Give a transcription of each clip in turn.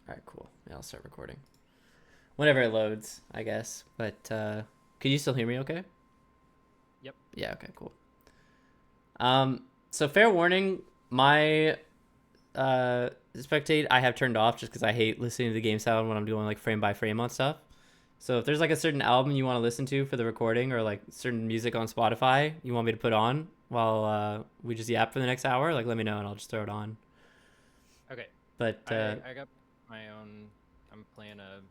All right, cool. Yeah, I'll start recording whenever it loads, I guess. But can you still hear me? Okay. Yep. Yeah. Okay. Cool. So fair warning, my spectate I have turned off just because I hate listening to the game sound when I'm doing like frame by frame on stuff. So if there's like a certain album you want to listen to for the recording or like certain music on Spotify you want me to put on while we just yap for the next hour, like let me know and I'll just throw it on. Okay. But I got my own. I'm playing a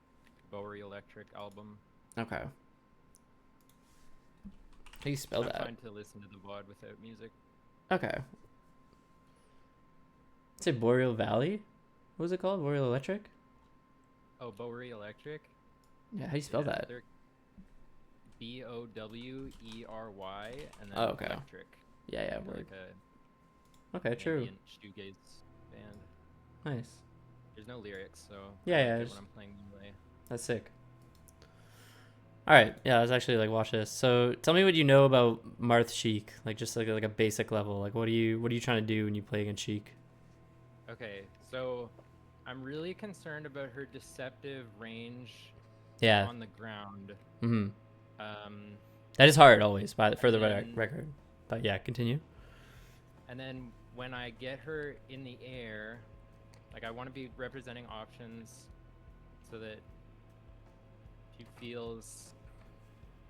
Bowery Electric album. okay. How do you spell I'm that? fine to listen to the VOD without music. Okay. Say Boreal Valley? What was it called? Boreal Electric? Oh, Bowery Electric. Yeah, how do you spell Yeah, that? they're Bowery and Oh, then okay. Electric. Yeah, yeah, They're word. like a Okay, true. ambient shoegaze band. Nice. There's no lyrics, so I Yeah, like yeah, it when I'm playing melee. that's sick. All right, yeah, I was actually like watch this. So tell me what you know about Marth Sheik, like just like a basic level. Like what are you trying to do when you play against Sheik? Okay, so I'm really concerned about her deceptive range Yeah. on the ground. Mm-hmm. Um, That is hard always, by for and the then record. But yeah, continue. And then when I get her in the air, like I want to be representing options so that she feels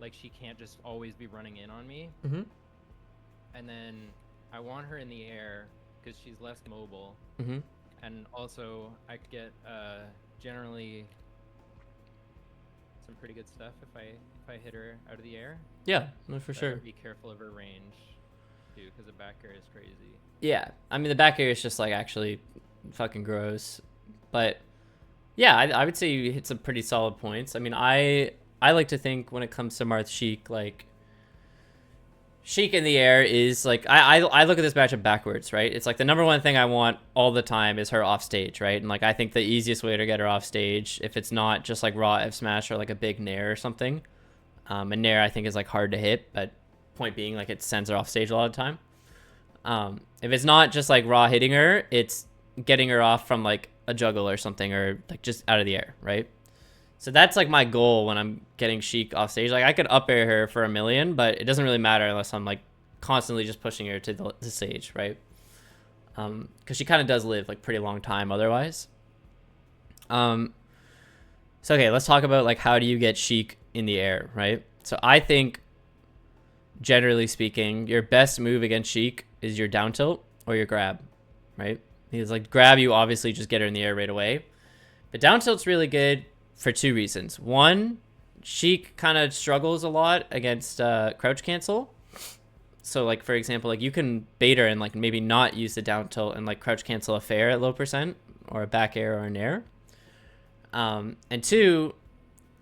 like she can't just always be running in on me. Mm-hmm. And then I want her in the air because she's less mobile. Mm-hmm. And also I could get generally some pretty good stuff if I hit her out of the air. Yeah, no, for But I sure. gotta be careful of her range too, because the back air is crazy. Yeah, I mean the back air is just like actually fucking gross, but yeah, I would say you hit some pretty solid points. I mean, I like to think when it comes to Marth Sheik, like Sheik in the air is like I look at this matchup backwards, right? It's like the number one thing I want all the time is her off stage, right? And like I think the easiest way to get her off stage, if it's not just like raw F smash or like a big nair or something, a nair I think is like hard to hit, but point being like it sends her off stage a lot of the time. If it's not just like raw hitting her, it's getting her off from like a juggle or something or like just out of the air, right? So that's like my goal when I'm getting Sheik off stage. Like I could up air her for a million, but it doesn't really matter unless I'm like constantly just pushing her to the stage, right? Because she kind of does live like pretty long time otherwise. Um, so okay, let's talk about like how do you get Sheik in the air, right? So I think generally speaking, your best move against Sheik is your down tilt or your grab, right? Because like grab, you obviously just get her in the air right away. But down tilt's really good for two reasons. One, Sheik kind of struggles a lot against crouch cancel. So like for example, like you can bait her and like maybe not use the down tilt and like crouch cancel a fair at low percent or a back air or an air. And two,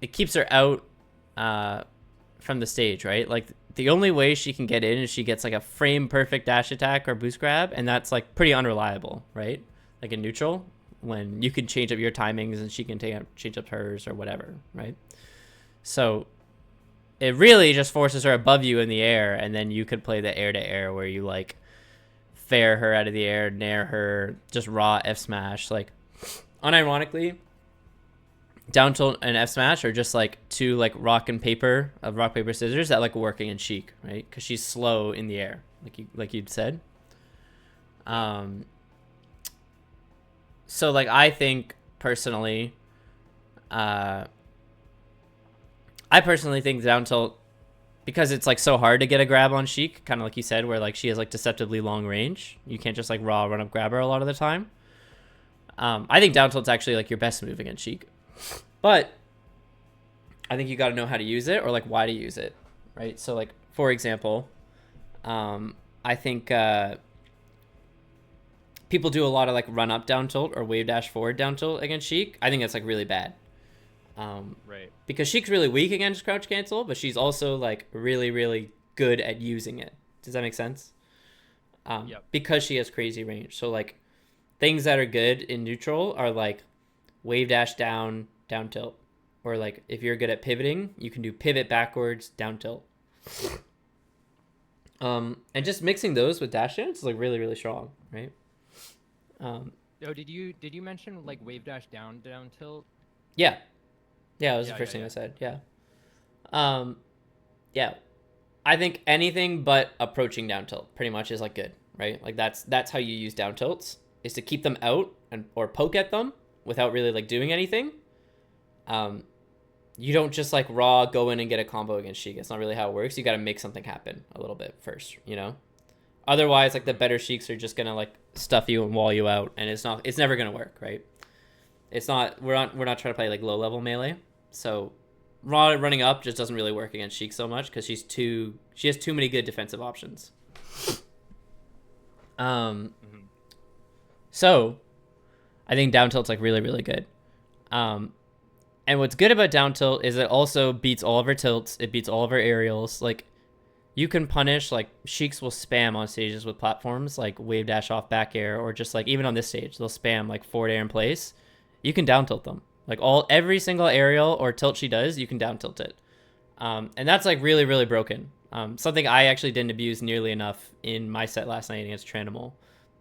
it keeps her out from the stage, right? Like the only way she can get in is she gets like a frame perfect dash attack or boost grab, and that's like pretty unreliable, right? Like in neutral, when you can change up your timings and she can change up hers or whatever, right? So it really just forces her above you in the air, and then you could play the air to air where you like fair her out of the air, nair her, just raw F smash. Like unironically, down tilt and F smash are just like two like rock paper scissors that like working in Sheik, right? Because she's slow in the air, like you'd said. Um, so like I think personally, I personally think down tilt because it's like so hard to get a grab on Sheik, kind of like you said, where like she has like deceptively long range. You can't just like raw run up grab her a lot of the time. I think down tilt's actually like your best move against Sheik. But I think you got to know how to use it or like why to use it, right? So like for example, I think people do a lot of like run up down tilt or wave dash forward down tilt against Sheik. I think that's like really bad. Right. Because Sheik's really weak against crouch cancel, but she's also like really really good at using it. Does that make sense? Yep. Because she has crazy range. So like things that are good in neutral are like wave dash down, down tilt. Or like if you're good at pivoting, you can do pivot backwards, down tilt. And just mixing those with dash dance is like really, really strong, right? Oh, did you mention like wave dash down tilt? Yeah, yeah, that was the Yeah, first yeah, thing I yeah. said. Yeah. Um, yeah, I think anything but approaching down tilt pretty much is like good, right? Like that's how you use down tilts, is to keep them out and or poke at them without really like doing anything. Um, you don't just like raw go in and get a combo against Sheik. It's not really how it works. You got to make something happen a little bit first, you know. Otherwise, like the Mhm. better Sheiks are just gonna like stuff you and wall you out, and it's never gonna work, right? It's not we're not trying to play like low level melee, so raw running up just doesn't really work against Sheik so much because she has too many good defensive options. Um, Mhm. so I think down tilt's like really really good. Um, and what's good about down tilt is it also beats all of her tilts. It beats all of her aerials. Like you can punish like Sheiks will spam on stages with platforms like wave dash off back air, or just like even on this stage they'll spam like forward air in place. You can down tilt them. Like every single aerial or tilt she does, you can down tilt it. And that's like really really broken. Something I actually didn't abuse nearly enough in my set last night against Tranimal.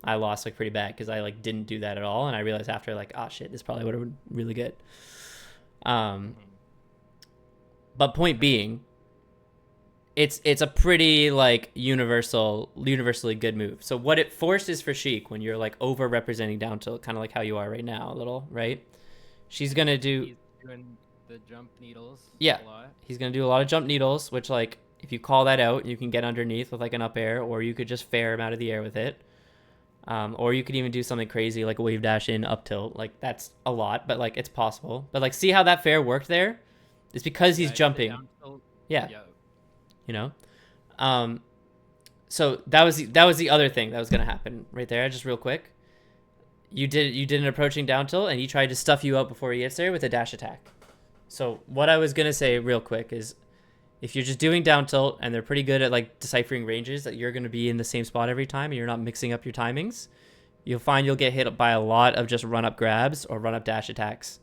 I lost like pretty bad because I like didn't do that at all, and I realized after like, oh shit, this probably would have been really good. Um, Mhm. but point being, it's a pretty like universally good move. So what it forces for Sheik when you're like over representing down tilt, kind of like how you are right now a little, right? She's gonna do He's doing the jump needles yeah, a lot. he's gonna do a lot of jump needles, which like if you call that out, you can get underneath with like an up air, or you could just fair him out of the air with it. Or you could even do something crazy like a wave dash in up tilt. Like that's a lot, but like it's possible. But like see how that fair worked there? It's because he's Yeah, the jumping. down tilt. Yeah, Yeah. you know. Um, so that was the other thing that was gonna happen right there. Just real quick, you did an approaching down tilt, and he tried to stuff you out before he gets there with a dash attack. So what I was gonna say real quick is, if you're just doing down tilt and they're pretty good at like deciphering ranges that you're gonna be in the same spot every time, and you're not mixing up your timings, you'll find you'll get hit by a lot of just run up grabs or run up dash attacks.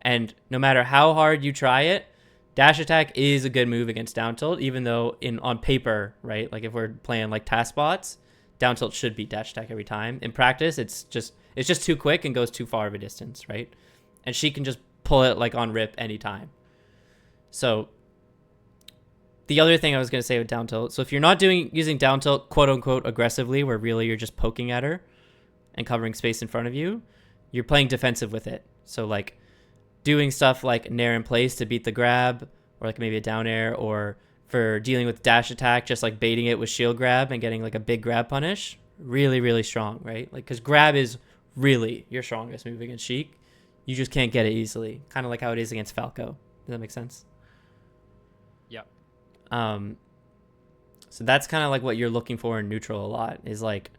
And no matter how hard you try it, dash attack is a good move against down tilt, even though in on paper, right? Like if we're playing like task bots, down tilt should beat dash attack every time. In practice, it's just too quick and goes too far of a distance, right? And she can just pull it like on rip anytime. So the other thing I was gonna say with down tilt, so if you're not using down tilt quote unquote aggressively, where really you're just poking at her and covering space in front of you, you're playing defensive with it. So like doing stuff like nair in place to beat the grab, or like maybe a down air, or for dealing with dash attack, just like baiting it with shield grab and getting like a big grab punish. Really, really strong, right? Like, because grab is really your strongest move against Sheik. You just can't get it easily. Kind of like how it is against Falco. Does that make sense? Yeah. Um, so that's kind of like what you're looking for in neutral a lot, is like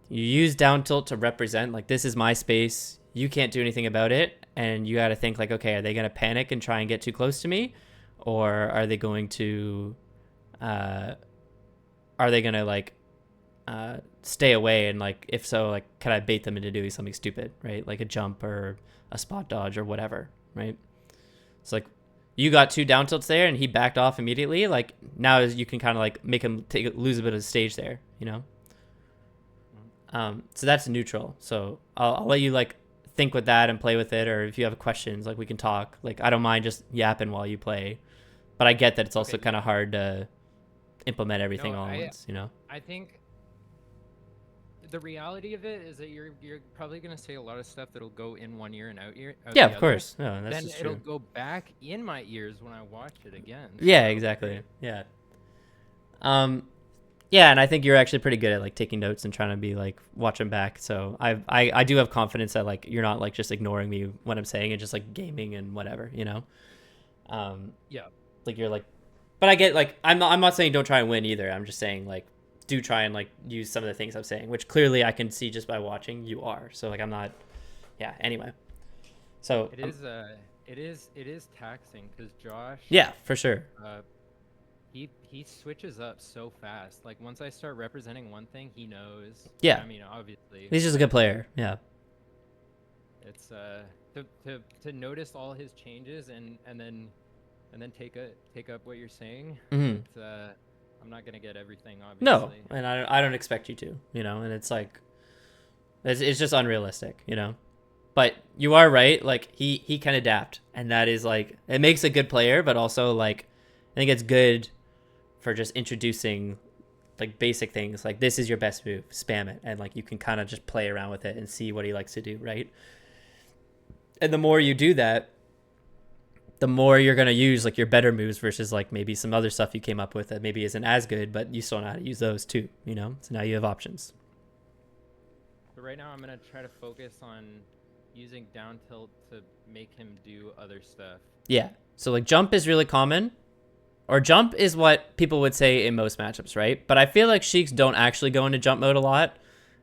you use down tilt to represent like, this is my space, you can't do anything about it, and you got to think like, okay, are they going to panic and try and get too close to me, or uh are they going to like stay away, and like if so, like can I bait them into doing something stupid, right? Like a jump or a spot dodge or whatever, right? It's like you got two down tilts there and he backed off immediately, like now you can kind of like make him lose a bit of stage there, you know. Mhm. So that's neutral. So I'll let you like think with that and play with it, or if you have questions, like we can talk. Like I don't mind just yapping while you play, but I get that it's also Okay. kind of hard to implement No, everything all at I once. You know? I think the reality of it is that you're probably gonna say a lot of stuff that'll go in one ear and out Yeah, the of other. course. No, that's Then just it'll true. go back in my ears when I watch it again. Yeah, So exactly. Yeah. Um, yeah, and I think you're actually pretty good at like taking notes and trying to be like watching back. So I do have confidence that like you're not like just ignoring me when I'm saying it, just like gaming and whatever, you know. Um, yeah. like you're like, but I get like I'm not saying don't try and win either. I'm just saying like do try and like use some of the things I'm saying, which clearly I can see just by watching you are. So like I'm not. Yeah. Anyway. So It is taxing because Josh, yeah, for sure. uh, he switches up so fast. Like once I start representing one thing, he knows. Yeah, I mean, obviously, he's just a but good player. Yeah. it's to notice all his changes and then take up what you're saying. Hmm. It's I'm not gonna get everything, No, obviously. and I don't expect you to. You know, and it's like It's just unrealistic, you know. But you are right. Like he can adapt, and that is like it makes a good player, but also like I think it's good for just introducing like basic things. Like this is your best move, spam it, and like you can kind of just play around with it and see what he likes to do, right? And the more you do that, the more you're gonna use like your better moves versus like maybe some other stuff you came up with that maybe isn't as good, but you still know how to use those too, you know. So now you have options. But right now, I'm gonna try to focus on using down tilt to make him do other stuff. Yeah. So like jump is really common, or jump is what people would say in most matchups, right? But I feel like Sheiks don't actually go into jump mode a lot.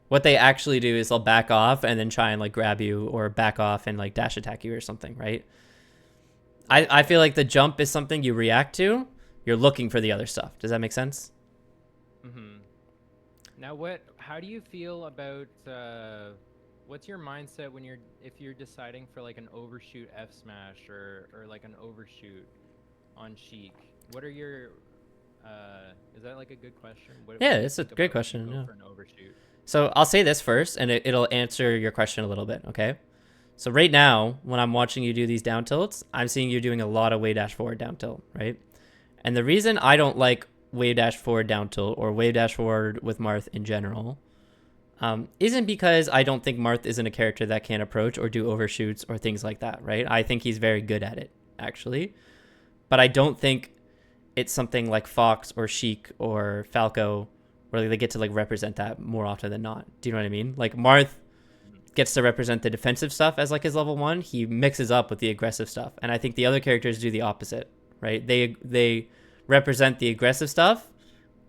What they actually do is they'll back off and then try and like grab you, or back off and like dash attack you or something, right? I feel like the jump is something you react to. You're looking for the other stuff. Does that make sense? Mm-hmm. Now, how do you feel about what's your mindset when if you're deciding for like an overshoot F smash or like an overshoot on Sheik? What are your is that like a good question? Yeah, what do you it's a think great about when question. you go Yeah. for an overshoot? So I'll say this first, and it'll answer your question a little bit, okay? So right now, when I'm watching you do these down tilts, I'm seeing you doing a lot of wave dash forward down tilt, right? And the reason I don't like wave dash forward down tilt or wave dash forward with Marth in general isn't because I don't think Marth isn't a character that can approach or do overshoots or things like that, right? I think he's very good at it, actually. But I don't think it's something like Fox or Sheik or Falco where they get to like represent that more often than not. Do you know what I mean? Like Marth gets to represent the defensive stuff as like his level 1. He mixes up with the aggressive stuff, and I think the other characters do the opposite, right? They represent the aggressive stuff,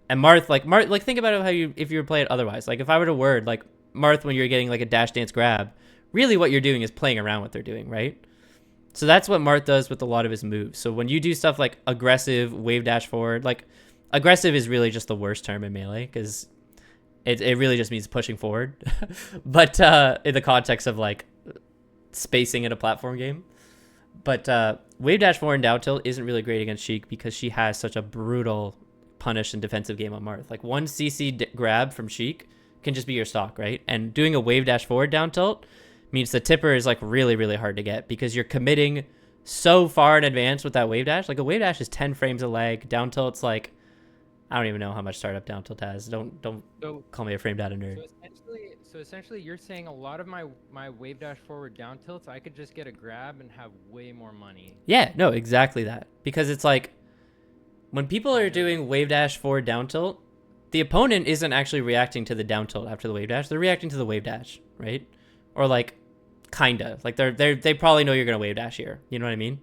and Marth like think about it how you if you were to play it otherwise. Like if I were to word like Marth when you're getting like a dash dance grab, really what you're doing is playing around what they're doing, right? So that's what Marth does with a lot of his moves. So when you do stuff like aggressive wave dash forward, like aggressive is really just the worst term in Melee because it really just means pushing forward. But in the context of like spacing in a platform game. But wave dash forward and down tilt isn't really great against Sheik because she has such a brutal punish and defensive game on Marth. Like one CC grab from Sheik can just be your stock, right? And doing a wave dash forward down tilt means the tipper is like really, really hard to get because you're committing so far in advance with that wave dash. Like a wave dash is 10 frames a leg. Down tilt's like, I don't even know how much startup down tilt has. Don't call me a frame data nerd. So essentially, you're saying a lot of my wave dash forward down tilts, I could just get a grab and have way more money. Yeah, no, exactly that. Because it's like when people are doing wave dash forward down tilt, the opponent isn't actually reacting to the down tilt after the wave dash. They're reacting to the wave dash, right? Or like kinda like they probably know you're gonna wave dash here. You know what I mean?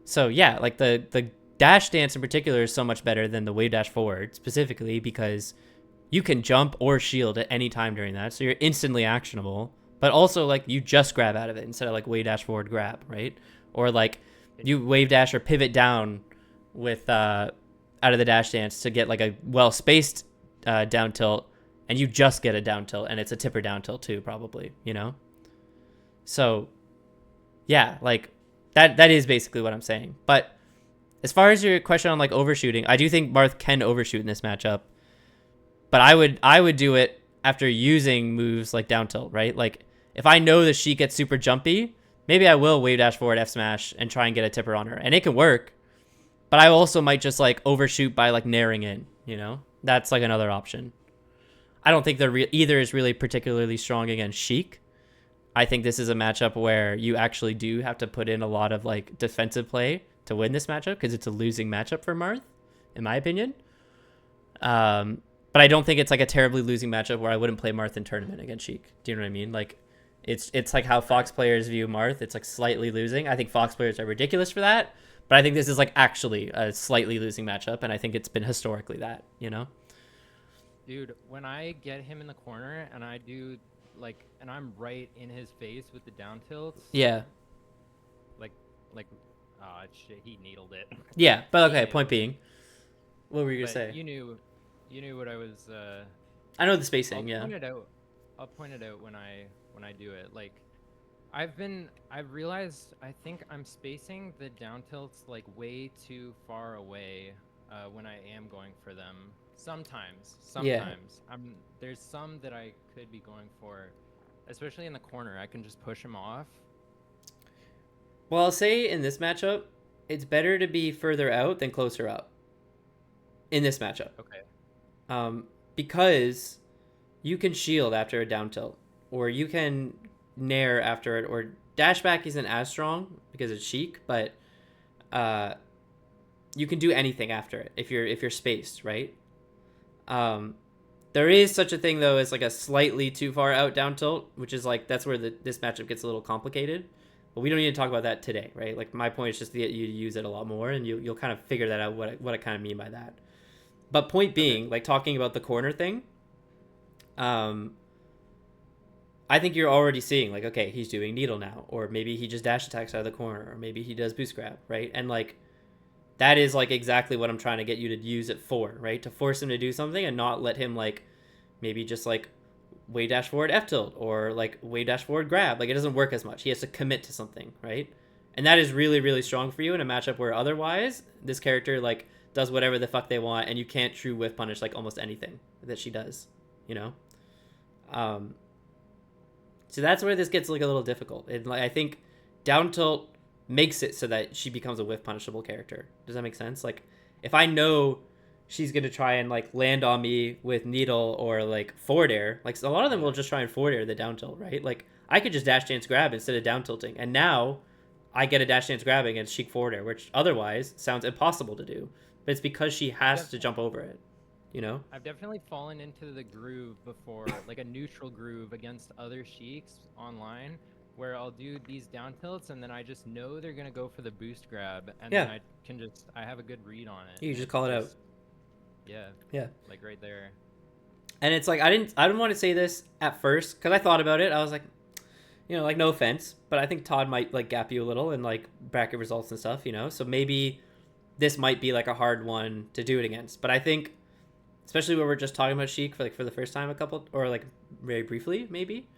So yeah, like the dash dance in particular is so much better than the wave dash forward specifically because you can jump or shield at any time during that, so you're instantly actionable. But also like you just grab out of it instead of like wave dash forward grab, right? Or like you wave dash or pivot down with out of the dash dance to get like a well spaced down tilt, and you just get a down tilt, and it's a tipper down tilt too, probably, you know. So yeah, like that is basically what I'm saying. But as far as your question on like overshooting, I do think Marth can overshoot in this matchup. But I would do it after using moves like down tilt, right? Like if I know that she gets super jumpy, maybe I will wave dash forward F smash and try and get a tipper on her, and it can work. But I also might just like overshoot by like naring in, you know? That's like another option. I don't think either is really particularly strong against Sheik. I think this is a matchup where you actually do have to put in a lot of like defensive play to win this matchup because it's a losing matchup for Marth, in my opinion. But I don't think it's like a terribly losing matchup where I wouldn't play Marth in tournament against Sheik. Do you know what I mean? Like it's like how Fox players view Marth. It's like slightly losing. I think Fox players are ridiculous for that, but I think this is like actually a slightly losing matchup, and I think it's been historically that, you know? Dude, when I get him in the corner and I do like, and I'm right in his face with the down tilts. Yeah. Like, oh shit, he needled it. Yeah, but okay. Point being, what were you gonna say? You knew what I was. I know the spacing. I'll Yeah. I'll point it out when I do it. Like, I've realized I think I'm spacing the down tilts like way too far away when I am going for them. Sometimes Yeah. there's some that I could be going for especially in the corner. I can just push him off. Well, I'll say in this matchup, it's better to be further out than closer up. In this matchup, Okay. because you can shield after a down tilt, or you can nair after it, or dash back isn't as strong because it's Sheik, but you can do anything after it if you're spaced, right? Um, there is such a thing though as like a slightly too far out down tilt, which is like that's where this matchup gets a little complicated. But we don't need to talk about that today, right? Like my point is just to get you to use it a lot more, and you'll kind of figure that out what I kind of mean by that. But point being, like talking about the corner thing, I think you're already seeing like, okay, he's doing needle now, or maybe he just dash attacks out of the corner, or maybe he does boost grab, right? And like that is like exactly what I'm trying to get you to use it for, right? To force him to do something and not let him like maybe just like way dash forward F tilt or like way dash forward grab. Like it doesn't work as much. He has to commit to something, right? And that is really, really strong for you in a matchup where otherwise this character like does whatever the fuck they want and you can't true whiff punish like almost anything that she does, you know? So that's where this gets like a little difficult. And like I think down tilt makes it so that she becomes a whiff punishable character. Does that make sense? Like if I know she's gonna try and like land on me with needle or like forward air, like a lot of them will just try and forward air the down tilt, right? Like I could just dash dance grab instead of down tilting, and now I get a dash dance grab against Sheik forward air, which otherwise sounds impossible to do. But it's because she has to jump over it, you know? I've definitely fallen into the groove before, like a neutral groove against other Sheiks online, where I'll do these down tilts and then I just know they're gonna go for the boost grab, and then I have a good read on it. You just call it out. Yeah, like right there. And it's like I didn't want to say this at first because I thought about it. I was like, you know, like no offense, but I think Todd might like gap you a little in like bracket results and stuff, you know. So maybe this might be like a hard one to do it against. But I think, especially when we're just talking about Sheik for the first time a couple or like very briefly, maybe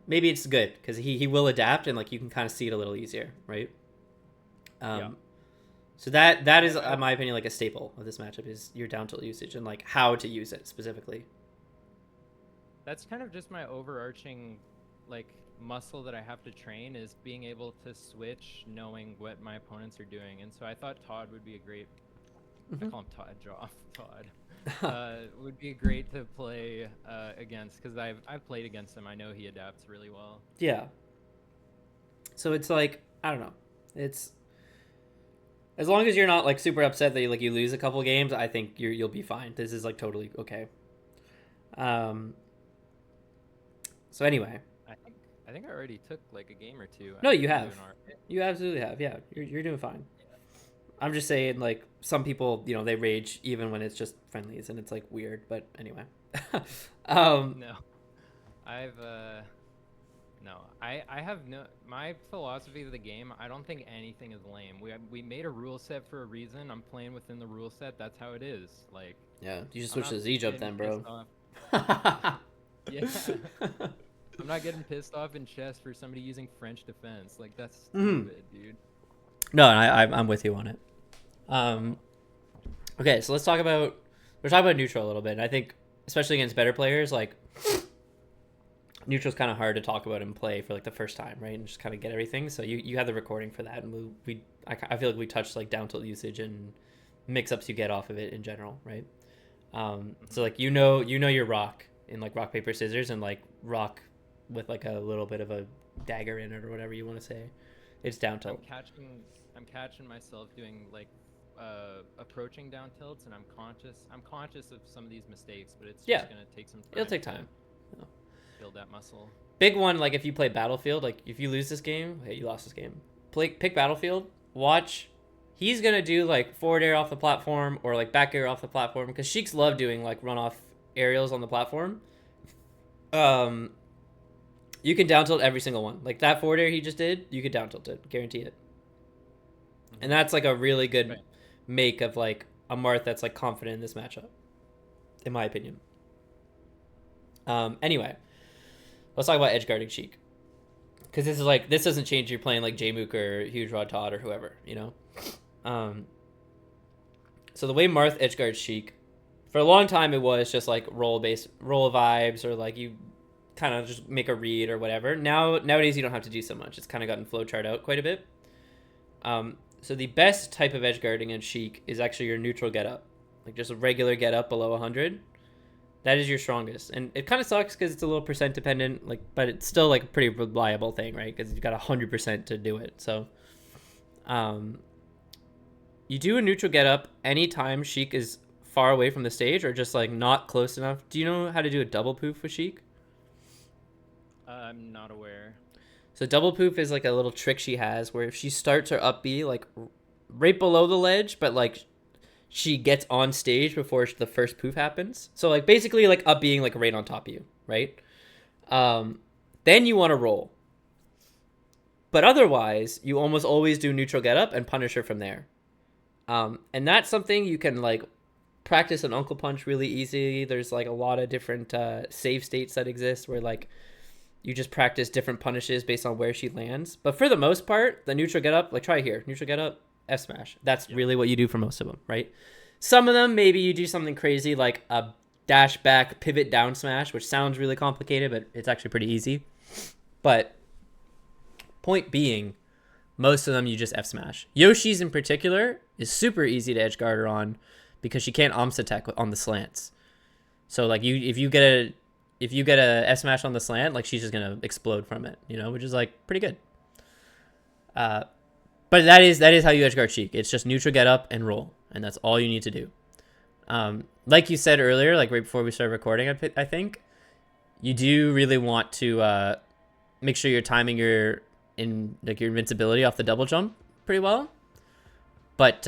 it's good because he will adapt and like you can kind of see it a little easier, right? So that is, in my opinion, like a staple of this matchup is your down tilt usage and like how to use it specifically. That's kind of just my overarching like muscle that I have to train, is being able to switch knowing what my opponents are doing. And so I thought Todd would be a great I call him Todd, Todd. Would be great to play against, because I've played against him. I know he adapts really well. Yeah. So it's like, I don't know. It's as long as you're not like super upset that you lose a couple games, I think you'll be fine. This is like totally okay. So anyway, I think I already took like a game or two. No, you have. You absolutely have. Yeah, you're doing fine. I'm just saying, like, some people, you know, they rage even when it's just friendlies, and it's like weird. But anyway, no, I have no. My philosophy of the game, I don't think anything is lame. We made a rule set for a reason. I'm playing within the rule set. That's how it is. Like, yeah, you just switch to Z jump then, bro. Yeah. I'm not getting pissed off in chess for somebody using French defense. Like, that's stupid, dude. No, I'm with you on it. Okay, so we're talking about neutral a little bit. And I think, especially against better players, like neutral's kind of hard to talk about and play for like the first time, right? And just kind of get everything. So you have the recording for that, and I feel like we touched like down tilt usage and mix-ups you get off of it in general, right? So like you know your rock in like rock paper scissors, and like rock with like a little bit of a dagger in it or whatever you want to say. It's down tilt. I'm catching myself doing like approaching down tilts, and I'm conscious of some of these mistakes, but it's just gonna take some time. It'll take time. Build that muscle. Big one, like if you play Battlefield, like if you lose this game, hey, you lost this game. Pick Battlefield. Watch. He's gonna do like forward air off the platform or like back air off the platform, because Sheiks love doing like run off aerials on the platform. You can down tilt every single one. Like that forward air he just did, you could down tilt it, guarantee it. And that's like a really good make of like a Marth that's like confident in this matchup, in my opinion. Anyway, let's talk about edge guarding Sheik, because this doesn't change. You're playing like Jmook or Huge Rod Todd or whoever, you know. So the way Marth edge guards Sheik, for a long time it was just like roll vibes, or like you kind of just make a read or whatever. Nowadays you don't have to do so much. It's kind of gotten flowchart out quite a bit. So the best type of edge guarding in Sheik is actually your neutral get up, like just a regular get up below 100. That is your strongest, and it kind of sucks because it's a little percent dependent, like, but it's still like a pretty reliable thing, right? Because you've got 100% to do it. So, you do a neutral get up anytime Sheik is far away from the stage or just like not close enough. Do you know how to do a double poof with Sheik? I'm not aware. So double poof is like a little trick she has where if she starts her up B like right below the ledge, but like she gets on stage before the first poof happens. So like basically like up being like right on top of you, right? Then you want to roll. But otherwise, you almost always do neutral get up and punish her from there. And that's something you can like practice an Uncle Punch really easy. There's like a lot of different save states that exist where like you just practice different punishes based on where she lands. But for the most part, the neutral get up, like try here, neutral get up, F smash. That's really what you do for most of them, right? Some of them, maybe you do something crazy like a dash back pivot down smash, which sounds really complicated, but it's actually pretty easy. But point being, most of them you just F smash. Yoshi's in particular is super easy to edge guard her on because she can't OMS attack on the slants. So like if you get a F smash on the slant, like she's just gonna explode from it, you know, which is like pretty good. But that is how you edge guard Sheik. It's just neutral get up and roll, and that's all you need to do. Like you said earlier, like right before we started recording, I think you do really want to make sure you're timing your invincibility off the double jump pretty well. But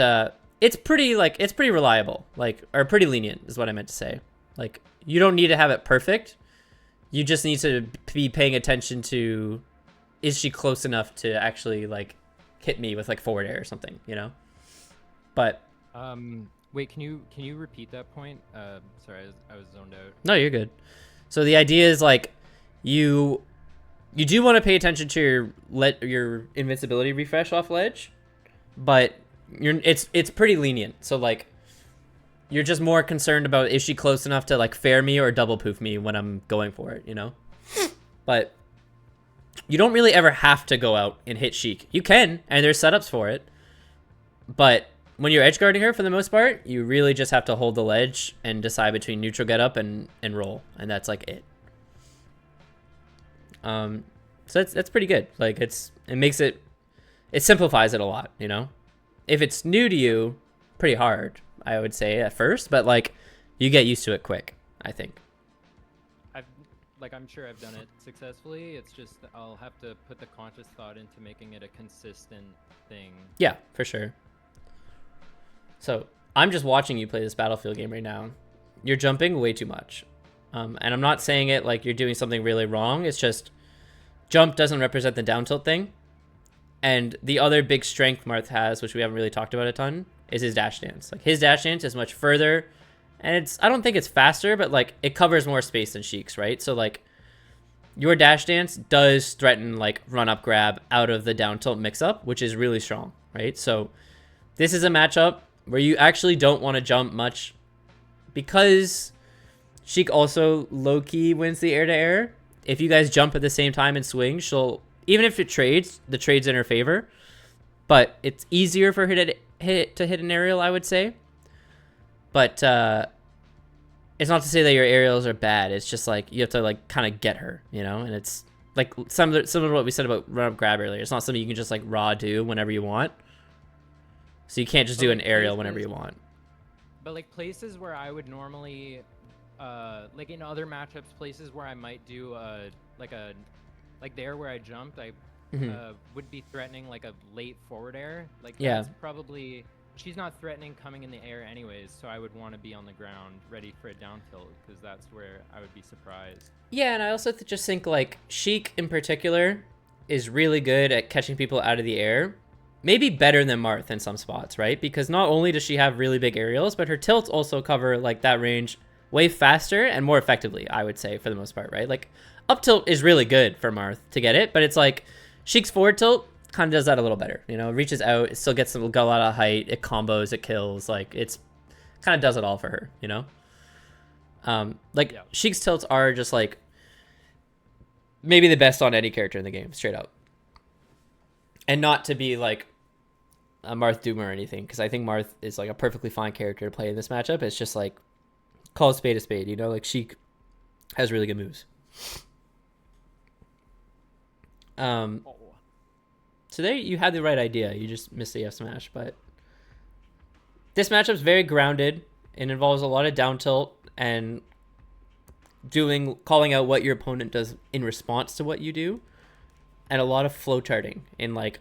it's pretty reliable, or pretty lenient is what I meant to say. Like you don't need to have it perfect. You just need to be paying attention to, is she close enough to actually like hit me with like forward air or something, you know? But wait, can you repeat that point? Sorry, I was zoned out. No, you're good. So the idea is like you do want to pay attention to your invincibility refresh off ledge, but it's pretty lenient. So like you're just more concerned about, is she close enough to like fair me or double poof me when I'm going for it, you know? But you don't really ever have to go out and hit Sheik. You can, and there's setups for it. But when you're edge guarding her, for the most part, you really just have to hold the ledge and decide between neutral get up and roll, and that's like it. So that's pretty good. Like it simplifies it a lot, you know? If it's new to you, pretty hard, I would say at first, but like you get used to it quick, I think. I'm sure I've done it successfully. It's just I'll have to put the conscious thought into making it a consistent thing. Yeah, for sure. So I'm just watching you play this Battlefield game right now. You're jumping way too much. And I'm not saying it like you're doing something really wrong. It's just jump doesn't represent the down tilt thing. And the other big strength Marth has, which we haven't really talked about a ton, is his dash dance. Like his dash dance is much further, and I don't think it's faster, but like it covers more space than Sheik's, right? So like your dash dance does threaten like run up grab out of the down tilt mix up, which is really strong, right? So this is a matchup where you actually don't want to jump much because Sheik also low key wins the air to air. If you guys jump at the same time and swing, she'll, even if it trades, the trade's in her favor, but it's easier for her to hit an aerial, I would say. But it's not to say that your aerials are bad. It's just like you have to like kind of get her, you know. And it's like similar to what we said about run up grab earlier. It's not something you can just like raw do whenever you want. So you can't just do an aerial whenever you want. But like places where I would normally, like in other matchups, places where I might do like there where I jumped, I would be threatening like a late forward air. Like that's probably, she's not threatening coming in the air anyways, so I would want to be on the ground ready for a down tilt because that's where I would be surprised. Yeah, and I also just think like Sheik in particular is really good at catching people out of the air. Maybe better than Marth in some spots, right? Because not only does she have really big aerials, but her tilts also cover like that range way faster and more effectively, I would say, for the most part, right? Like up tilt is really good for Marth to get it, but it's like Sheik's forward tilt kind of does that a little better, you know? It reaches out, it still gets a lot of height, it combos, it kills, like it's kind of does it all for her, you know? Sheik's tilts are just like maybe the best on any character in the game, straight up. And not to be like a Marth Doom or anything, because I think Marth is like a perfectly fine character to play in this matchup. It's just like, call a spade, you know? Like Sheik has really good moves. So there you had the right idea. You just missed the F smash, but this matchup's very grounded. It involves a lot of down tilt and calling out what your opponent does in response to what you do, and a lot of flow charting in like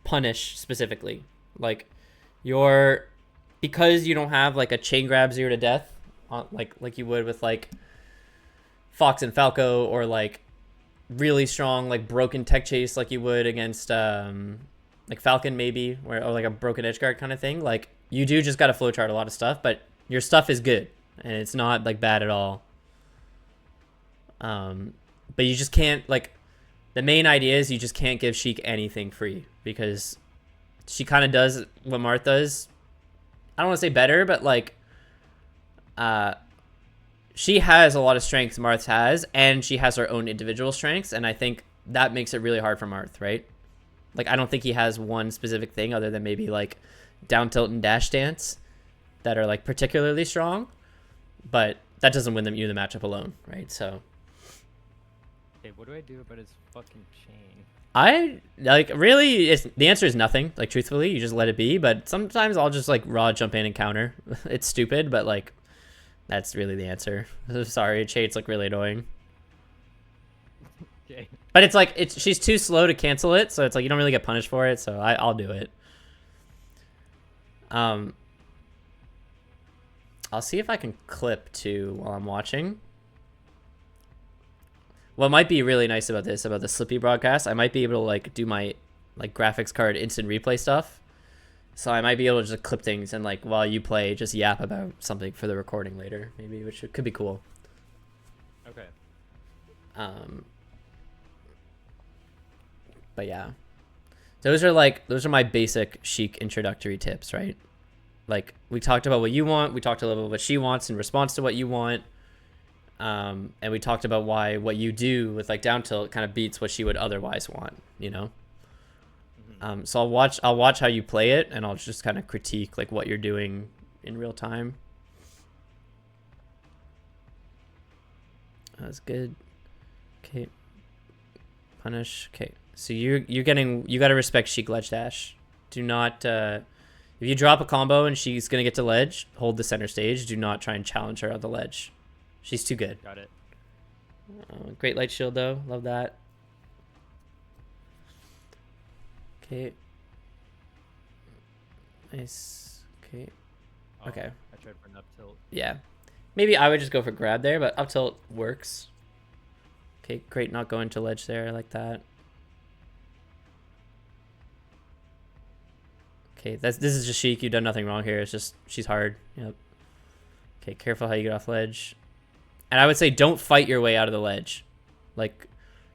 punish specifically. Like because you don't have like a chain grab 0 to death like you would with like Fox and Falco, or like really strong like broken tech chase like you would against like Falcon maybe, or like a broken edge guard kind of thing. Like you do just got to flowchart a lot of stuff, but your stuff is good and it's not like bad at all. But you just can't, like, the main idea is you just can't give Sheik anything free, because she kind of does what Marth does. I don't want to say better, but like she has a lot of strengths Marth has, and she has her own individual strengths, and I think that makes it really hard for Marth, right? Like, I don't think he has one specific thing other than maybe like down tilt and dash dance that are like particularly strong, but that doesn't win you the matchup alone, right? So okay, what do I do about his fucking chain? I like, really, the answer is nothing. Like, truthfully, you just let it be. But sometimes I'll just like raw jump in and counter. It's stupid, but like that's really the answer. Sorry, Shade's like really annoying. Okay. But it's like she's too slow to cancel it, so it's like you don't really get punished for it. So I'll do it. I'll see if I can clip too while I'm watching. What might be really nice about this, about the Slippy broadcast, I might be able to like do my like graphics card instant replay stuff. So I might be able to just clip things and like while you play, just yap about something for the recording later, maybe, which could be cool. Okay. But yeah, those are my basic Sheik introductory tips, right? Like, we talked about what you want, we talked a little bit about what she wants in response to what you want. And we talked about why what you do with like down tilt kind of beats what she would otherwise want, you know? Mm-hmm. So I'll watch how you play it, and I'll just kind of critique like what you're doing in real time. That's good. Okay. Punish. Okay. So you got to respect Sheik ledge dash. Do not, if you drop a combo and she's going to get to ledge, hold the center stage. Do not try and challenge her on the ledge. She's too good. Got it. Great light shield though. Love that. Okay. Nice. Okay. Oh, Okay. I tried for an up tilt. Yeah. Maybe I would just go for grab there, but up tilt works. Okay, great, not going to ledge there. I like that. Okay, this is just Sheik. You've done nothing wrong here. It's just she's hard. Yep. Okay, careful how you get off ledge. And I would say don't fight your way out of the ledge. Like,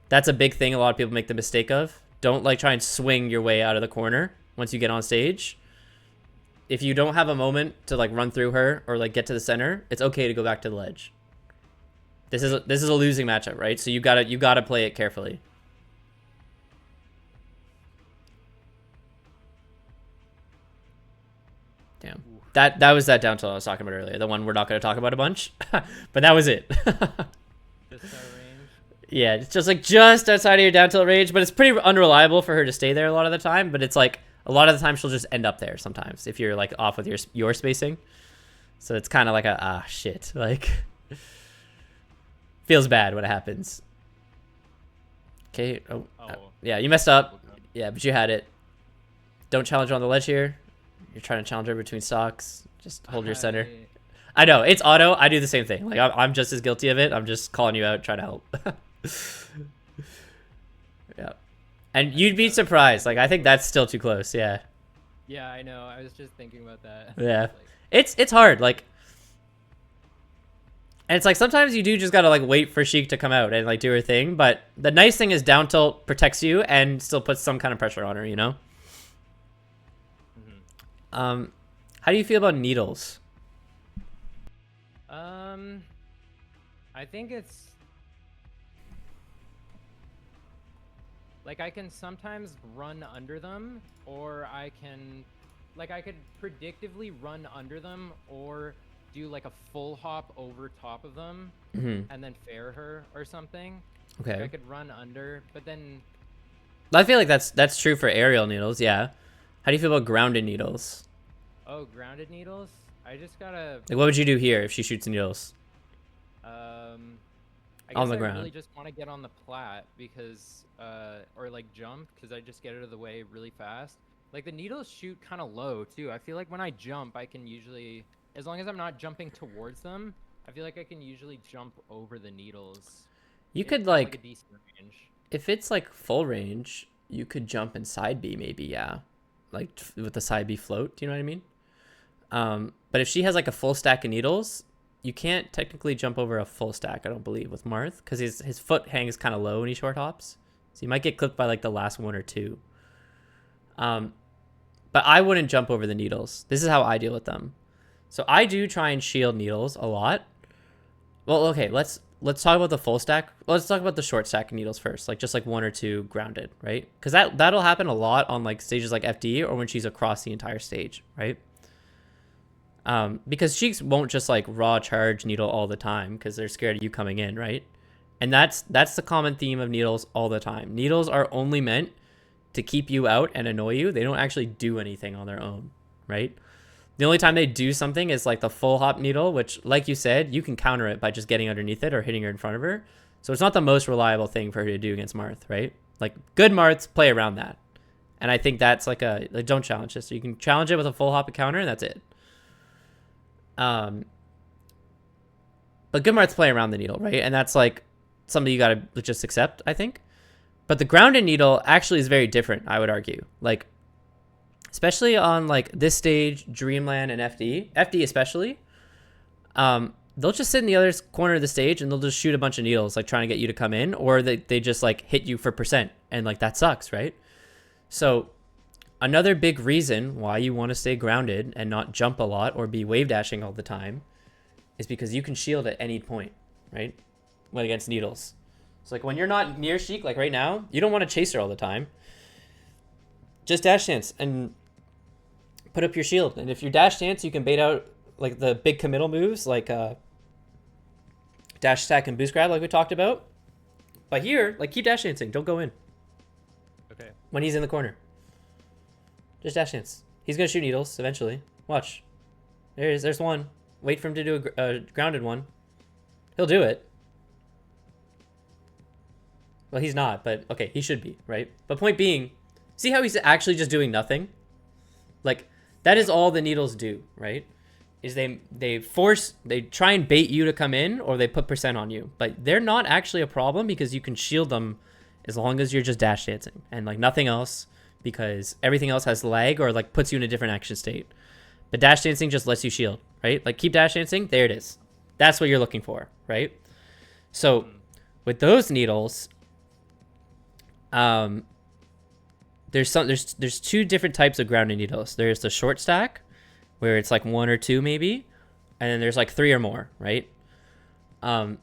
that's a big thing a lot of people make the mistake of. Don't like try and swing your way out of the corner once you get on stage. If you don't have a moment to like run through her or like get to the center, it's okay to go back to the ledge. This is a losing matchup, right? So you gotta play it carefully. Damn. That was that down tilt I was talking about earlier. The one we're not going to talk about a bunch. But that was it. Just out of range? Yeah, it's just like just outside of your down tilt range, but it's pretty unreliable for her to stay there a lot of the time. But it's like a lot of the time she'll just end up there sometimes if you're like off with your spacing. So it's kind of like a shit. Like, feels bad when it happens. Okay. Oh. Yeah, you messed up. Yeah, but you had it. Don't challenge her on the ledge here. You're trying to challenge her between stocks. Just hold your center. I know, it's auto. I do the same thing. Like, I'm just as guilty of it. I'm just calling you out, trying to help. Yeah. And you'd be surprised. Like, I think that's still too close. Yeah. Yeah, I know. I was just thinking about that. Yeah. It's hard. Like, and it's like sometimes you do just gotta like wait for Sheik to come out and like do her thing. But the nice thing is down tilt protects you and still puts some kind of pressure on her, you know? How do you feel about needles? I think it's Like I can sometimes run under them, or I can, like I could predictively run under them, or do like a full hop over top of them, Mm-hmm. and then fair her or something. Like Okay. I could run under, but then I feel like that's true for aerial needles. Yeah. How do you feel about grounded needles? oh, grounded needles. I just gotta Like, what would you do here if she shoots needles I on guess the I ground? really just want to get on the plat because, or like jump because I just get out of the way really fast. Like the needles shoot kind of low too. I feel like when I jump, I can usually, as long as I'm not jumping towards them, I feel like I can usually jump over the needles. You It could at like a like, decent range. if it's like full range, you could jump and side B maybe. Yeah, like with the side B float. Do you know what I mean? But if she has like a full stack of needles, you can't technically jump over a full stack, I don't believe, with Marth, because his foot hangs kind of low when he short hops. So you might get clipped by like the last one or two. But I wouldn't jump over the needles. This is how I deal with them. So I do try and shield needles a lot. Well, okay, let's talk about the full stack. Let's talk about the short stack needles first, like just like one or two grounded, right? Because that'll happen a lot on like stages like FD or when she's across the entire stage, right? Because Sheiks won't just like raw charge needle all the time because they're scared of you coming in, right? And that's the common theme of needles all the time. Needles are only meant to keep you out and annoy you. They don't actually do anything on their own, right? The only time they do something is like the full hop needle, which, like you said, you can counter it by just getting underneath it or hitting her in front of her. So it's not the most reliable thing for her to do against Marth, right? Like good Marths play around that. And I think that's like don't challenge this. So you can challenge it with a full hop and counter and that's it. But good Marths play around the needle, right? And that's like something you gotta just accept, I think. But the grounded needle actually is very different, I would argue. Like, especially on like this stage, Dreamland and FD especially, they'll just sit in the other corner of the stage and they'll just shoot a bunch of needles, like trying to get you to come in, or they just like hit you for percent, and like that sucks, right? So another big reason why you want to stay grounded and not jump a lot or be wave dashing all the time is because you can shield at any point, right? When against needles. So like when you're not near Sheik, like right now, you don't want to chase her all the time. Just dash dance and put up your shield. And if you dash dance, you can bait out like the big committal moves like dash stack and boost grab like we talked about. But here, like keep dash dancing. Don't go in. Okay. When he's in the corner. Just dash dance. He's going to shoot needles eventually. Watch. There he is. There's one. Wait for him to do a grounded one. He'll do it. Well, he's not, but okay, he should be, right? But point being, see how he's actually just doing nothing? Like, that is all the needles do, right? Is they try and bait you to come in, or they put percent on you. But they're not actually a problem because you can shield them as long as you're just dash dancing and like nothing else, because everything else has lag or like puts you in a different action state. But dash dancing just lets you shield, right? Like keep dash dancing, there it is. That's what you're looking for, right? So with those needles, there's two different types of grounded needles. There's the short stack, where it's like one or two maybe, and then there's like three or more, right? So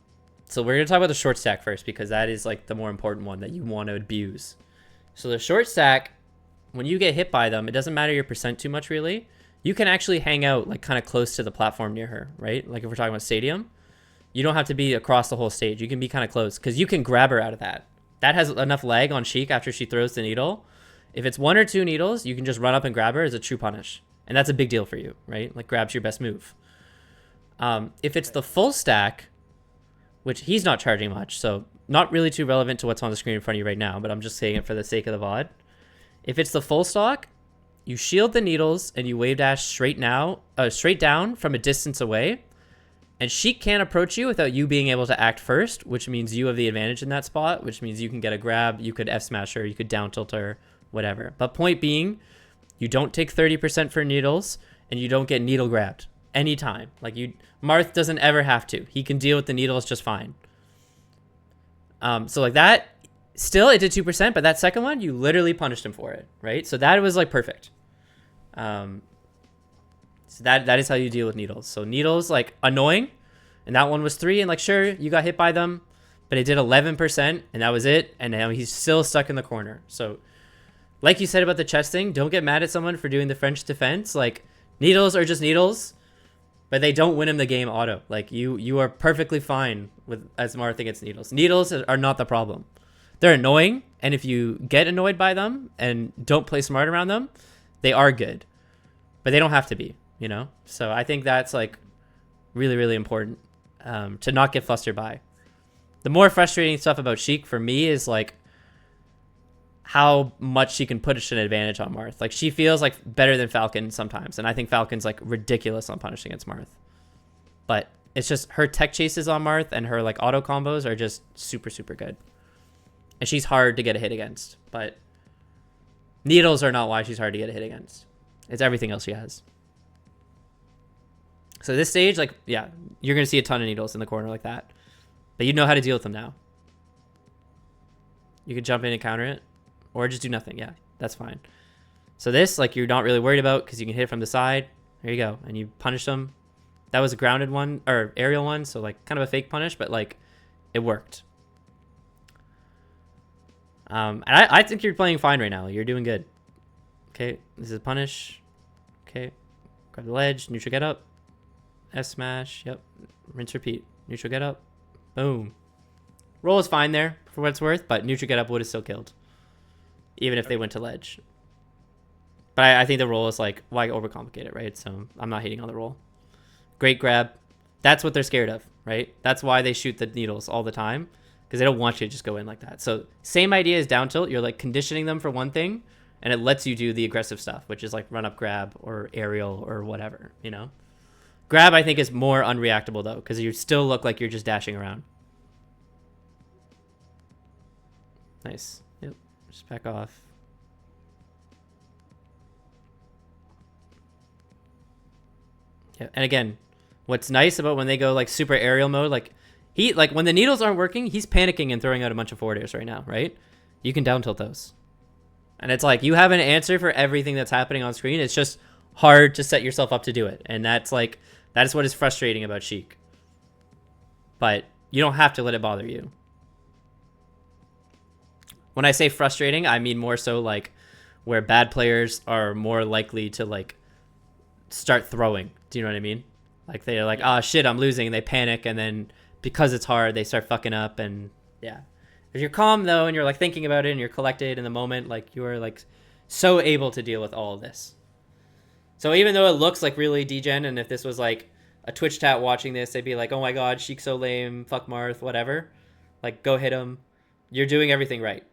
we're gonna talk about the short stack first because that is like the more important one that you want to abuse. So the short stack, when you get hit by them, it doesn't matter your percent too much really. You can actually hang out like kind of close to the platform near her, right? Like if we're talking about stadium, you don't have to be across the whole stage. You can be kind of close because you can grab her out of that. That has enough lag on Sheik after she throws the needle. If it's one or two needles, you can just run up and grab her as a true punish. And that's a big deal for you, right? Like grab's your best move. If it's the full stack, which he's not charging much, so not really too relevant to what's on the screen in front of you right now, but I'm just saying it for the sake of the VOD. If it's the full stock, you shield the needles and you wave dash straight down from a distance away. And Sheik can't approach you without you being able to act first, which means you have the advantage in that spot, which means you can get a grab, you could F smash her, you could down tilt her, whatever. But point being, you don't take 30% for needles and you don't get needle grabbed anytime. Like Marth doesn't ever have to. He can deal with the needles just fine. So like that, still it did 2%, but that second one, you literally punished him for it, right? So that was like perfect. So that is how you deal with needles. So needles, like annoying, and that one was 3, and like sure, you got hit by them, but it did 11%, and that was it. And now he's still stuck in the corner. So, like you said about the chest thing, don't get mad at someone for doing the French defense. Like, needles are just needles, but they don't win him the game auto. Like, you are perfectly fine with as Marth against needles. Needles are not the problem. They're annoying, and if you get annoyed by them and don't play smart around them, they are good. But they don't have to be, you know? So I think that's, like, really, really important to not get flustered by. The more frustrating stuff about Sheik for me is, like, how much she can put an advantage on Marth. Like, she feels like better than Falcon sometimes, and I think Falcon's, like, ridiculous on punishing against Marth. But it's just her tech chases on Marth and her, like, auto combos are just super, super good. And she's hard to get a hit against, but needles are not why she's hard to get a hit against. It's everything else she has. So this stage, like, yeah, you're going to see a ton of needles in the corner like that. But you know how to deal with them now. You can jump in and counter it, or just do nothing. Yeah, that's fine. So this, like, you're not really worried about because you can hit it from the side. There you go. And you punish them. That was a grounded one, or aerial one, so, like, kind of a fake punish, but, like, it worked. And I think you're playing fine right now. You're doing good. Okay, this is a punish. Okay, grab the ledge, neutral get up. S smash, yep. Rinse, repeat. Neutral get up. Boom. Roll is fine there, for what it's worth, but neutral get up would have still killed. Even if they went to ledge. But I think the roll is like, why overcomplicate it, right? So I'm not hating on the roll. Great grab. That's what they're scared of, right? That's why they shoot the needles all the time. Because they don't want you to just go in like that. So same idea as down tilt. You're like conditioning them for one thing, and it lets you do the aggressive stuff, which is like run up grab or aerial or whatever, you know? Grab, I think, is more unreactable, though, because you still look like you're just dashing around. Nice. Yep. Just back off. Yeah. And again, what's nice about when they go like super aerial mode, like when the needles aren't working, he's panicking and throwing out a bunch of forward airs right now, right? You can down tilt those. And it's like you have an answer for everything that's happening on screen. It's just hard to set yourself up to do it. And that's like, that is what is frustrating about Sheik. But you don't have to let it bother you. When I say frustrating, I mean more so like where bad players are more likely to like start throwing. Do you know what I mean? Like they're like, oh shit, I'm losing. And they panic. And then because it's hard, they start fucking up. And yeah. If you're calm though, and you're like thinking about it and you're collected in the moment, like you are like so able to deal with all of this. So even though it looks like really degen, and if this was like a Twitch chat watching this, they'd be like, oh my god, Sheik's so lame, fuck Marth, whatever. Like, go hit him. You're doing everything right.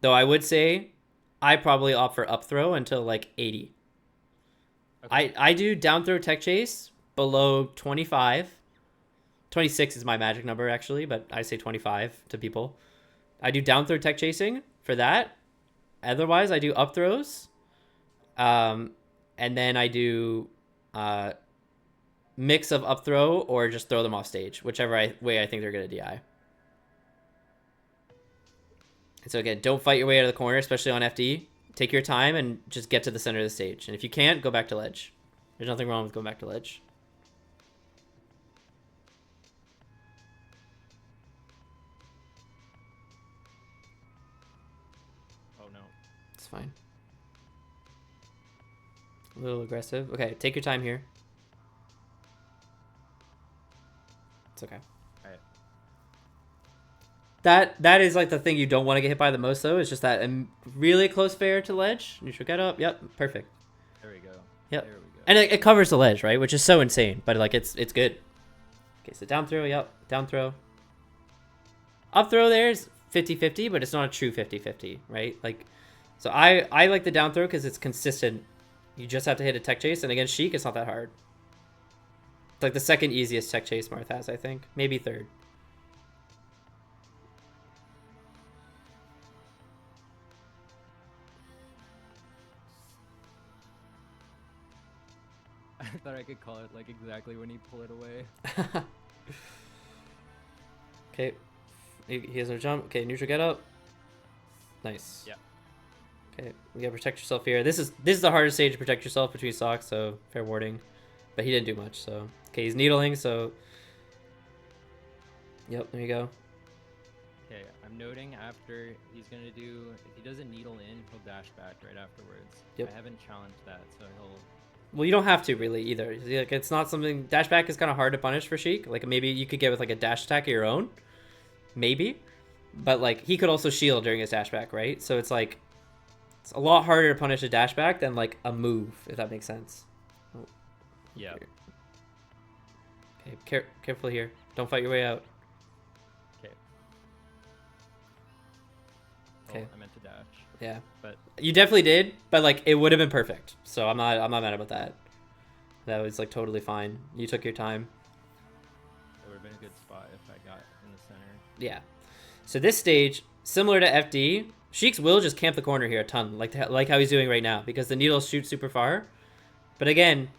Though I would say I probably opt for up throw until like 80. Okay. I do down throw tech chase below 25. 26 is my magic number, actually, but I say 25 to people. I do down throw tech chasing for that. Otherwise, I do up throws. And then I do mix of up throw or just throw them off stage, whichever way I think they're going to DI. And so again, don't fight your way out of the corner, especially on FD. Take your time and just get to the center of the stage. And if you can't, go back to ledge. There's nothing wrong with going back to ledge. Oh no. It's fine. A little aggressive. Okay, take your time here. It's okay. All right. That is like the thing you don't want to get hit by the most, though. It's just that really close fair to ledge. Neutral get up. Yep, perfect. There we go. Yep. There we go. And it covers the ledge, right? Which is so insane, but like it's good. Okay, so down throw. Yep, down throw. Up throw there is 50-50, but it's not a true 50-50, right? Like, so I like the down throw because it's consistent. You just have to hit a tech chase, and against Sheik, it's not that hard. It's like the second easiest tech chase Marth has, I think. Maybe third. I thought I could call it like exactly when you pull it away. Okay. He has no jump. Okay, neutral get up. Nice. Yeah. Okay, we gotta protect yourself here. This is the hardest stage to protect yourself between stocks, so fair warning. But he didn't do much, so okay, he's needling, so Yep, there you go. Okay, I'm noting after he's gonna do, if he does a needle in, he'll dash back right afterwards. Yep. I haven't challenged that, so he'll. Well, you don't have to really either. Like, it's not something. Dash back is kind of hard to punish for Sheik. Like maybe you could get with like a dash attack of your own, maybe. But like he could also shield during his dash back, right? So it's like it's a lot harder to punish a dash back than like a move, if that makes sense. Oh, Yeah. okay, careful here. Don't fight your way out. Okay. Okay. Oh, I meant to dash. Yeah. But you definitely did, but like it would have been perfect. So I'm not mad about that. That was like totally fine. You took your time. it would have been a good spot if I got in the center. Yeah. So this stage, similar to FD, Sheik's will just camp the corner here a ton, like how he's doing right now, because the needles shoot super far. But again,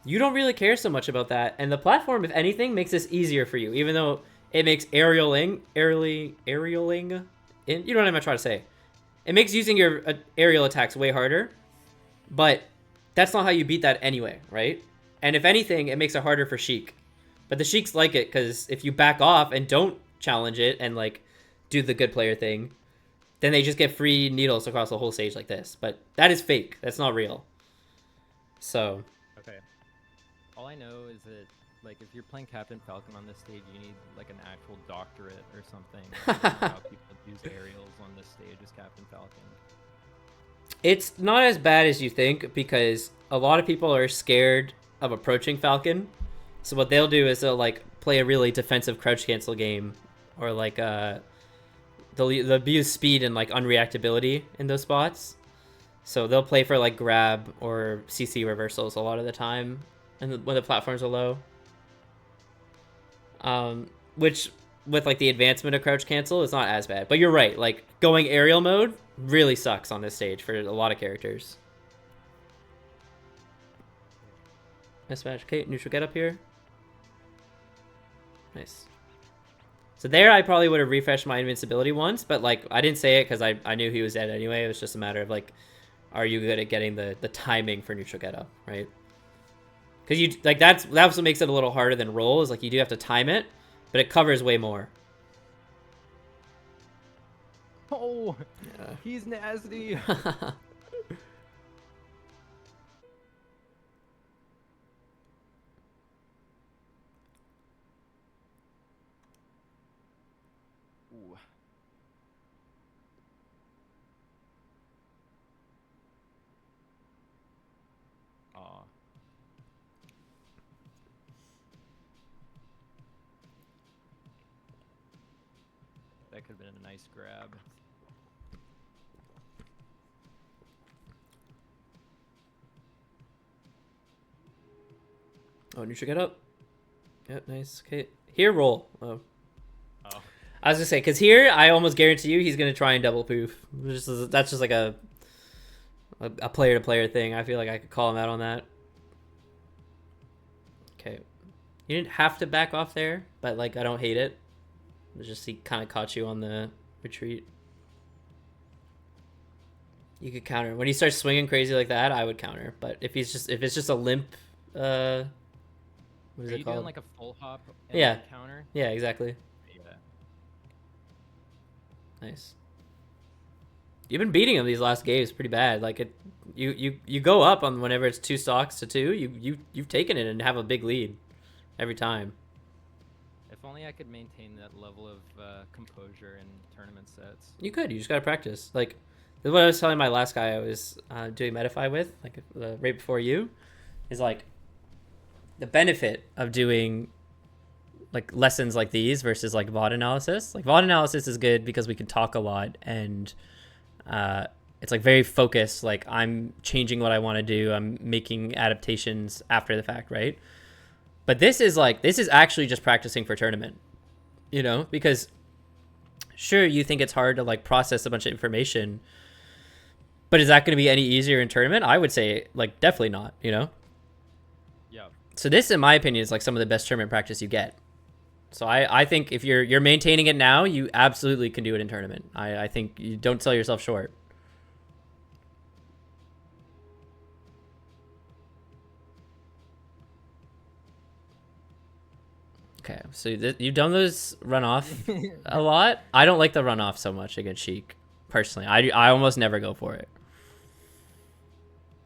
you don't really care so much about that, and the platform, if anything, makes this easier for you, even though it makes aerialing, you know what I'm trying to say. It makes using your aerial attacks way harder, but that's not how you beat that anyway, right? And if anything, it makes it harder for Sheik. But the Sheiks like it because if you back off and don't challenge it and like do the good player thing, then they just get free needles across the whole stage like this. But that is fake. That's not real. So. Okay. All I know is that, like, if you're playing Captain Falcon on this stage, you need, like, an actual doctorate or something. I don't know how people use aerials on this stage as Captain Falcon. It's not as bad as you think because a lot of people are scared of approaching Falcon. So what they'll do is they'll, like, play a really defensive crouch cancel game or, like, they'll abuse speed and, like, unreactability in those spots. So they'll play for, like, grab or CC reversals a lot of the time and when the platforms are low. Which, with, like, the advancement of crouch cancel, is not as bad. But you're right. Like, going aerial mode really sucks on this stage for a lot of characters. Nice match. Okay, neutral get up here. Nice. So there I probably would have refreshed my invincibility once, but, like, I didn't say it because I knew he was dead anyway. It was just a matter of, like, are you good at getting the timing for neutral get up, right? Because you like that's what makes it a little harder than roll is like you do have to time it, but it covers way more. Oh, Yeah. he's nasty. Ooh. Aw. That could have been a nice grab. Oh, neutral get up. Yep, nice. Okay, here roll. Oh. Oh. I was gonna say because here I almost guarantee you he's gonna try and double poof. That's just like a player to player thing. I feel like I could call him out on that. Okay, you didn't have to back off there, but like I don't hate it. It's just he kind of caught you on the retreat. You could counter when he starts swinging crazy like that. I would counter, but if it's just a limp, what is Are it you called? doing like a full hop and Yeah. then counter? Yeah, exactly. Yeah. Nice. You've been beating him these last games pretty bad. Like you go up on whenever it's 2 stocks to 2. You've taken it and have a big lead every time. If only I could maintain that level of composure in tournament sets. You could. You just gotta practice. Like this is what I was telling my last guy I was doing Metafy with, like right before you, is like the benefit of doing like lessons like these versus like VOD analysis. Like VOD analysis is good because we can talk a lot and it's like very focused. Like I'm changing what I want to do. I'm making adaptations after the fact, right? But this is actually just practicing for tournament, you know, because sure, you think it's hard to like process a bunch of information, but is that going to be any easier in tournament? I would say like definitely not, you know? Yeah. So this, in my opinion, is like some of the best tournament practice you get. So I think if you're maintaining it now, you absolutely can do it in tournament. I think you don't sell yourself short. Okay. Okay, so you've done those runoff a lot. I don't like the runoff so much against Sheik, personally. I almost never go for it.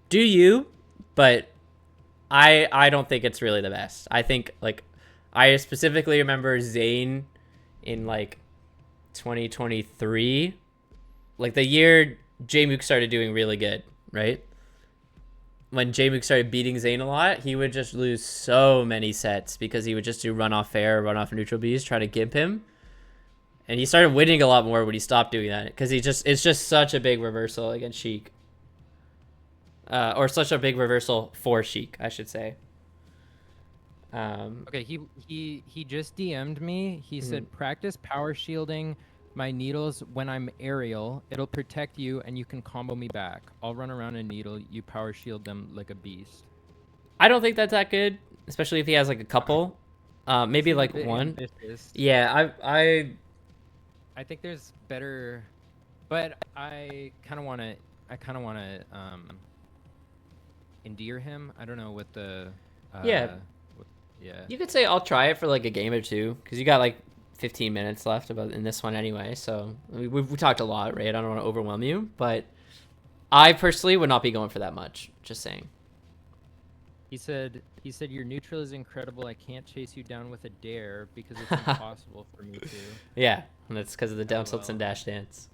Do you? But I don't think it's really the best. I think like I specifically remember Zane in like 2023, like the year J-Mook started doing really good, right? When J-Mook started beating Zane a lot, he would just lose so many sets because he would just do run off fair, run off neutral Bs, try to gimp him. And he started winning a lot more when he stopped doing that because it's just such a big reversal against Sheik. Or such a big reversal for Sheik, I should say. Okay, he just DM'd me. He said, practice power shielding my needles when I'm aerial. It'll protect you and you can combo me back. I'll run around a needle. You power shield them like a beast. I don't think that's that good, especially if he has like a couple. Maybe like one. Ambitious. Yeah, I think there's better, but I kind of want to endear him. I don't know what the yeah. Yeah. You could say I'll try it for like a game or two because you got like 15 minutes left about in this one anyway. So we talked a lot, right? I don't want to overwhelm you, but I personally would not be going for that much. Just saying. He said your neutral is incredible. I can't chase you down with a dare because it's impossible for me to. Yeah, and that's because of the down tilts and dash dance.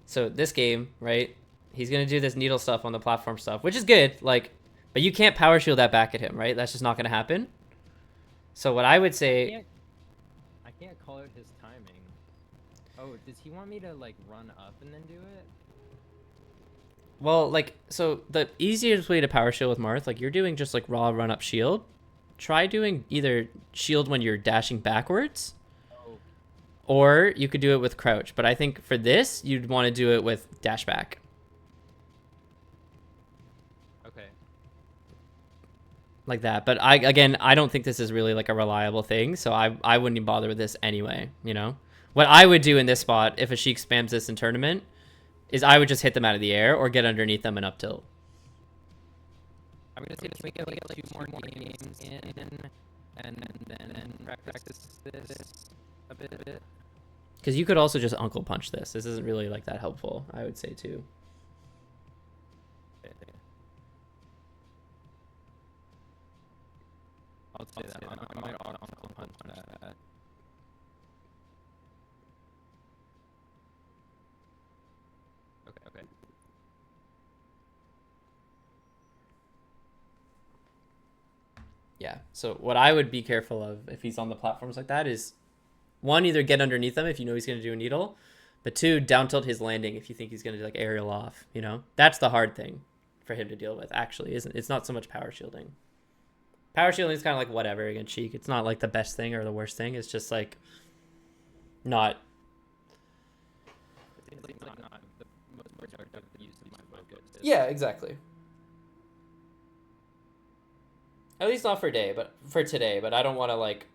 So this game, right? He's gonna do this needle stuff on the platform stuff, which is good. Like, but you can't power shield that back at him, right? That's just not gonna happen. So what I would say, I can't call out his timing. Oh, does he want me to like run up and then do it? well, like, so the easiest way to power shield with Marth, like you're doing just like raw run up shield. Try doing either shield when you're dashing backwards, or you could do it with crouch. But I think for this, you'd want to do it with dash back. Okay. Like that. But I don't think this is really like a reliable thing, so I wouldn't even bother with this anyway, you know? What I would do in this spot, if a Sheik spams this in tournament, is I would just hit them out of the air or get underneath them and up tilt. I'm gonna say we get like two more games in, and then practice this a bit. Because you could also just uncle punch this. This isn't really like that helpful, I would say too. I'll say that. I might uncle punch that. Okay. Yeah. So what I would be careful of if he's on the platforms like that is, one, either get underneath him if you know he's going to do a needle, but two, down tilt his landing if you think he's going to do like aerial off, you know? That's the hard thing for him to deal with, actually, isn't it? It's not so much power shielding. Power shielding is kind of like whatever against Sheik. It's not like the best thing or the worst thing. It's just like not. It's like not the most productive use of my focus. Yeah, exactly. At least not for today, but I don't want to like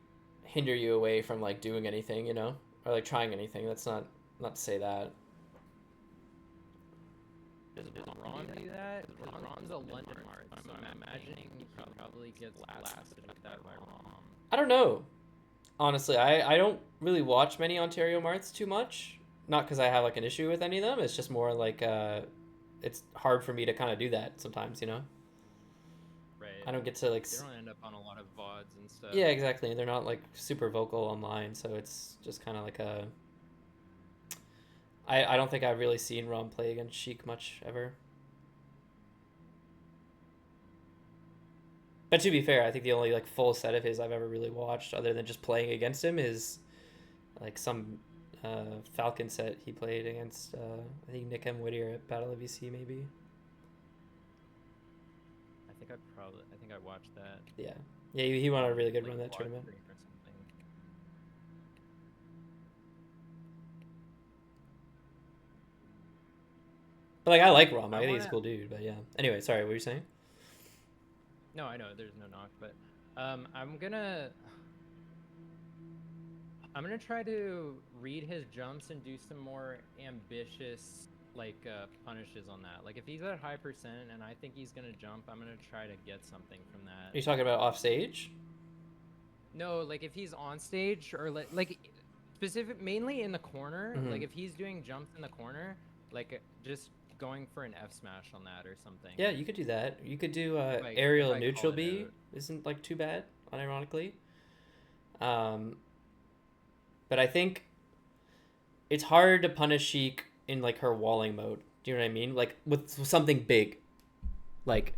hinder you away from like doing anything, you know, or like trying anything. That's not to say that. Does Ron do that? Ron's a London Mart, so I'm imagining he probably gets blasted with that by Ron. I don't know. Honestly, I don't really watch many Ontario Marts too much. Not because I have like an issue with any of them. It's just more like it's hard for me to kind of do that sometimes, you know. Right. I don't get to like. They don't end up on a lot of VODs and stuff. Yeah, exactly. They're not like super vocal online, so it's just kind of like a. I don't think I've really seen Rom play against Sheik much ever. But to be fair, I think the only like full set of his I've ever really watched, other than just playing against him, is like some Falcon set he played against I think Nick M. Whittier at Battle of EC maybe. I think I watched that. Yeah, he won a really good run that tournament. But like I like Rom, I think he's a cool dude. But yeah. Anyway, sorry, what were you saying? No, I know there's no knock, but I'm gonna try to read his jumps and do some more ambitious punishes on that. Like if he's at high percent and I think he's gonna jump, I'm gonna try to get something from Are that. you talking about off stage? No, like if he's on stage or like specific mainly in the corner, Mm-hmm. like if he's doing jumps in the corner, like just going for an F smash on that or something. Yeah, you could do that. You could do If aerial I call neutral it B. out. Isn't like too bad, unironically. Um, but I think it's hard to punish Sheik in like her walling mode. Do you know what I mean? Like with something big. Like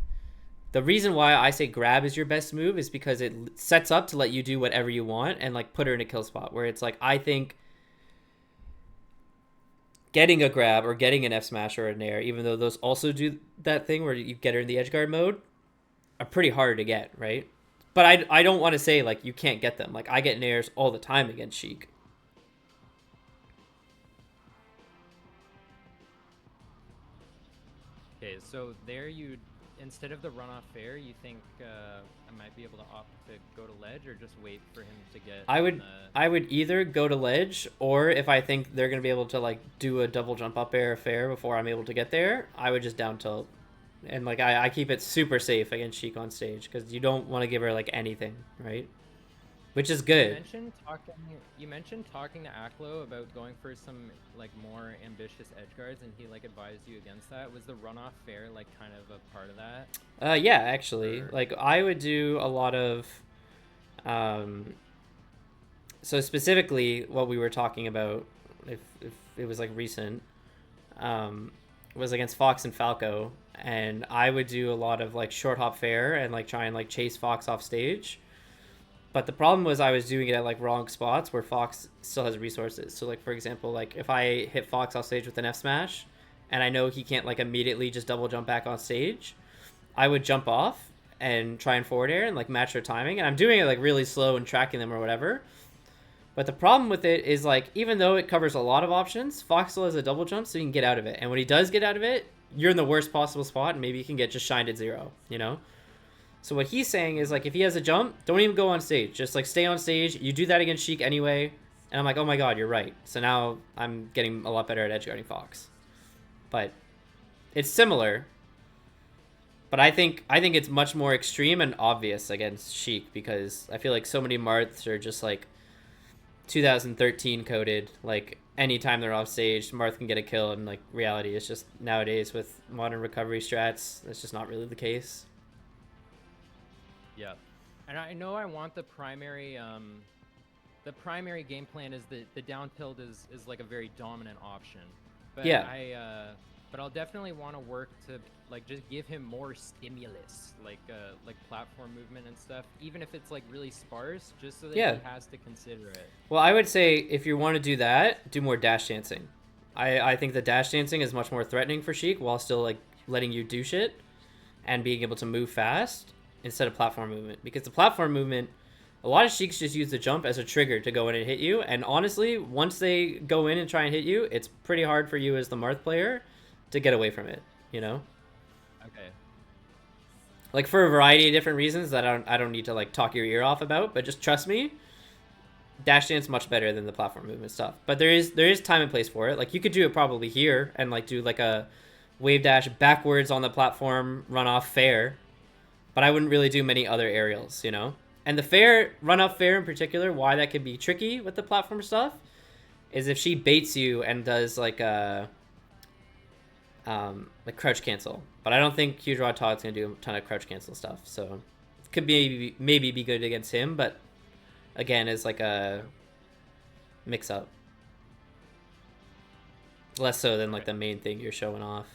the reason why I say grab is your best move is because it sets up to let you do whatever you want and like put her in a kill spot where it's like I think getting a grab or getting an F smash or a nair, even though those also do that thing where you get her in the edge guard mode, are pretty hard to get, right? But I don't want to say like you can't get them. Like I get nairs all the time against Sheik. Okay, so there you, instead of the runoff fair, you think I might be able to opt to go to ledge or just wait for him to get. I would either go to ledge, or if I think they're gonna be able to like do a double jump up air fair before I'm able to get there, I would just down tilt. And like I keep it super safe against Sheik on stage because you don't want to give her like anything, right? Which is good. You mentioned talking to Aklo about going for some like more ambitious edge guards, and he like advised you against that. Was the runoff fair like kind of a part of that? Yeah, actually, Or... like I would do a lot of, um, so specifically what we were talking about, if it was like recent, um, was against Fox and Falco, and I would do a lot of like short hop fair and like try and like chase Fox off stage. But the problem was I was doing it at like wrong spots where Fox still has resources. So like for example, like if I hit Fox off stage with an F smash, and I know he can't like immediately just double jump back on stage, I would jump off and try and forward air and like match their timing. And I'm doing it like really slow and tracking them or whatever. But the problem with it is like even though it covers a lot of options, Fox still has a double jump so he can get out of it. And when he does get out of it, you're in the worst possible spot and maybe you can get just shined at 0, you know? So what he's saying is like if he has a jump, don't even go on stage. Just like stay on stage. You do that against Sheik anyway. And I'm like, oh my god, you're right. So now I'm getting a lot better at edgeguarding Fox. But it's similar. But I think it's much more extreme and obvious against Sheik because I feel like so many Marths are just like 2013 coded. Like anytime they're off stage, Marth can get a kill, and like reality is just nowadays with modern recovery strats, that's just not really the case. Yeah, and I know I want the primary game plan is the down tilt is like a very dominant option. But Yeah. But I'll definitely want to work to like just give him more stimulus, like platform movement and stuff, even if it's like really sparse, just so that Yeah. he has to consider it. Well, I would say if you want to do that, do more dash dancing. I think the dash dancing is much more threatening for Sheik while still like letting you do shit and being able to move fast instead of platform movement. Because the platform movement, a lot of Sheiks just use the jump as a trigger to go in and hit you. And honestly, once they go in and try and hit you, it's pretty hard for you as the Marth player to get away from it, you know? Okay. Like for a variety of different reasons that I don't need to like talk your ear off about, but just trust me, dash dance much better than the platform movement stuff. But there is time and place for it. Like you could do it probably here and like do like a wave dash backwards on the platform run off fair, but I wouldn't really do many other aerials, you know? And the fair, run off fair in particular, why that could be tricky with the platform stuff is if she baits you and does like a like crouch cancel. But I don't think Huge Rod Todd's gonna do a ton of crouch cancel stuff, so could maybe be good against him, but again, is like a mix up. Less so than like the main thing you're showing off.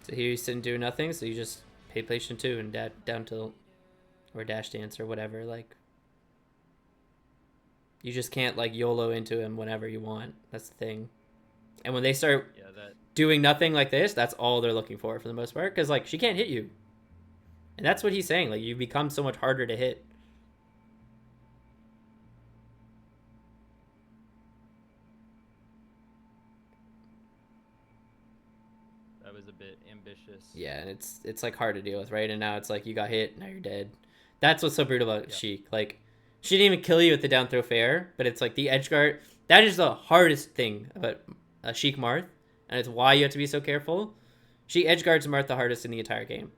So here you sit and do nothing, so you just pay patient 2 and down tilt or dash dance or whatever. Like you just can't like YOLO into him whenever you want. That's the thing. And when they start doing nothing like this, that's all they're looking for the most part, because like she can't hit you, and that's what he's saying. Like you become so much harder to hit. That was a bit ambitious. Yeah, and it's like hard to deal with, right? And now it's like you got hit, now you're dead. That's what's so brutal about Yeah. Sheik. Like, she didn't even kill you with the down throw fair, but it's like the edge guard. That is the hardest thing about Sheik Marth, and it's why you have to be so careful. She edge guards Marth the hardest in the entire game.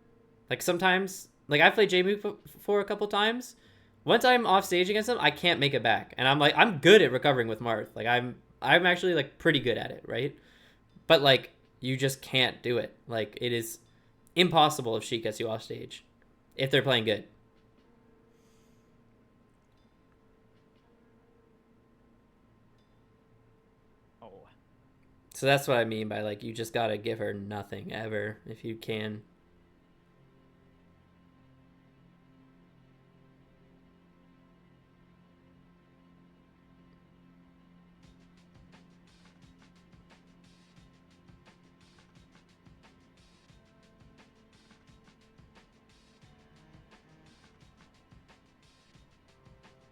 Like sometimes, like I've played J-Move for a couple times. Once I'm off stage against them, I can't make it back, and I'm good at recovering with Marth. Like I'm actually like pretty good at it, right? But like you just can't do it. Like it is impossible if Sheik gets you off stage, if they're playing good. Oh. So that's what I mean by like you just gotta give her nothing ever if you can.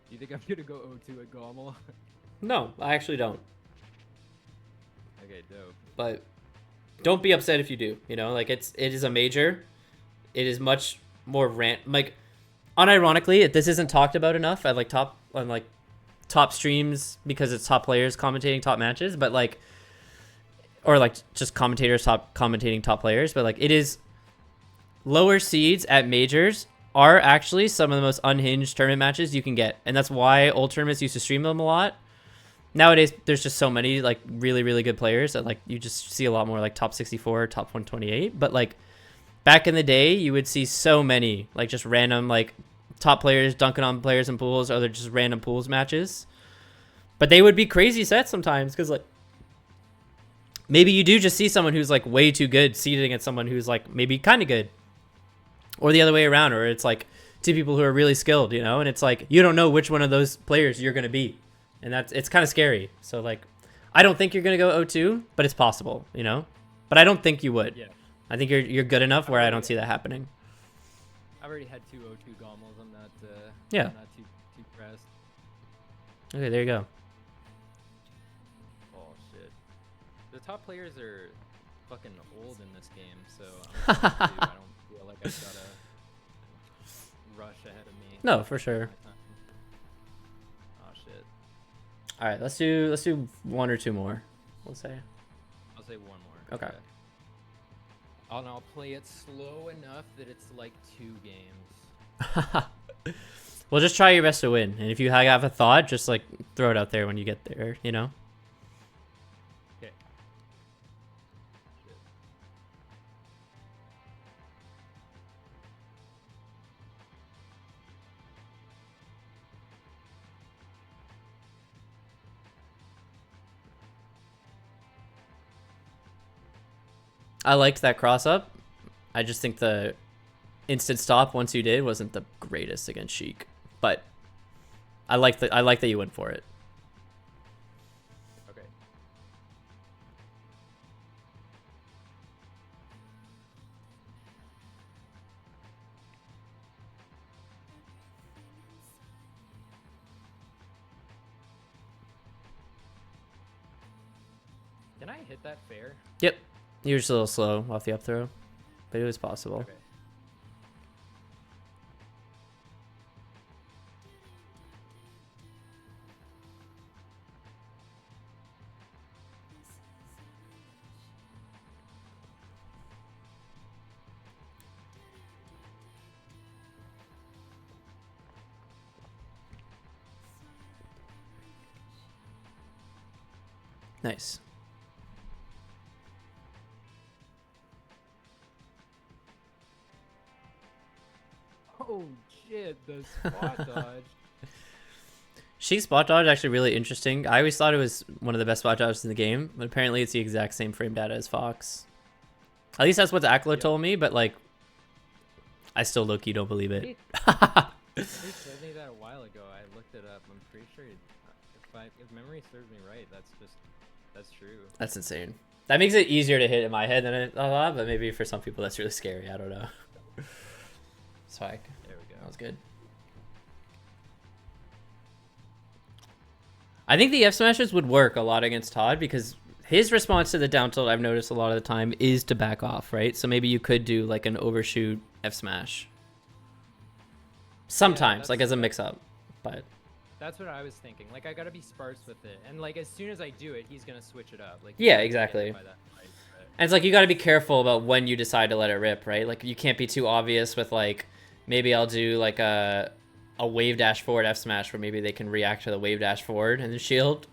Do you think I'm gonna go 0-2 at Gommel? No, I actually don't. Okay, dope. But don't be upset if you do. You know, like it is a major. It is much more like unironically, this isn't talked about enough at like top streams because it's top players commentating top matches, but like or like just commentators commentating top players, but like it is lower seeds at majors are actually some of the most unhinged tournament matches you can get, and that's why old tournaments used to stream them a lot. Nowadays there's just so many like really really good players that like you just see a lot more like top 64, top 128, but like back in the day you would see so many like just random like top players dunking on players in pools, or they're just random pools matches, but they would be crazy sets sometimes because like maybe you do just see someone who's like way too good seated against someone who's like maybe kind of good, or the other way around, or it's like two people who are really skilled, you know, and it's like you don't know which one of those players you're going to be, and it's kind of scary. So like I don't think you're going to go 0-2, but it's possible, you know, but I don't think you would. Yeah. I think you're good enough where I don't see that happening. I've already had 2 0-2 Gommels. I'm not Yeah. I'm not too pressed. Okay, there you go. Oh shit. The top players are fucking old in this game, so I'm not I don't feel like I've got to rush ahead of me. No, for sure. Oh shit. All right, let's do one or two more. We'll say. I'll say one more. Okay. And I'll play it slow enough that it's like 2 games. Well, just try your best to win, and if you have a thought, just like throw it out there when you get there, you know. Okay. Shit. I liked that cross up. I just think the instant stop once you did wasn't the greatest against Sheik, but I like that you went for it. Okay. Can I hit that fair? Yep, you were just a little slow off the up throw, but it was possible. Okay. Nice. Oh shit, the spot dodge. Sheik's spot dodge is actually really interesting. I always thought it was one of the best spot dodges in the game, but apparently it's the exact same frame data as Fox. At least that's what Akla told me, but like, I still low-key don't believe it. He told me that a while ago. I looked it up. I'm pretty sure if memory serves me right, that's true. That's insane. That makes it easier to hit in my head than it a lot, but maybe for some people that's really scary. I don't know. Swag. There we go. That was good. I think the F smashes would work a lot against Todd because his response to the down tilt, I've noticed a lot of the time, is to back off, right? So maybe you could do like an overshoot F smash. sometimes, like that's as a mix-up, but that's what I was thinking. Like I gotta be sparse with it, and like as soon as I do it, he's gonna switch it up. Like he's yeah, gonna get hit exactly. by that fight, but- And it's like you got to be careful about when you decide to let it rip, right? Like you can't be too obvious with like maybe I'll do like a wave dash forward F smash where maybe they can react to the wave dash forward and then shield.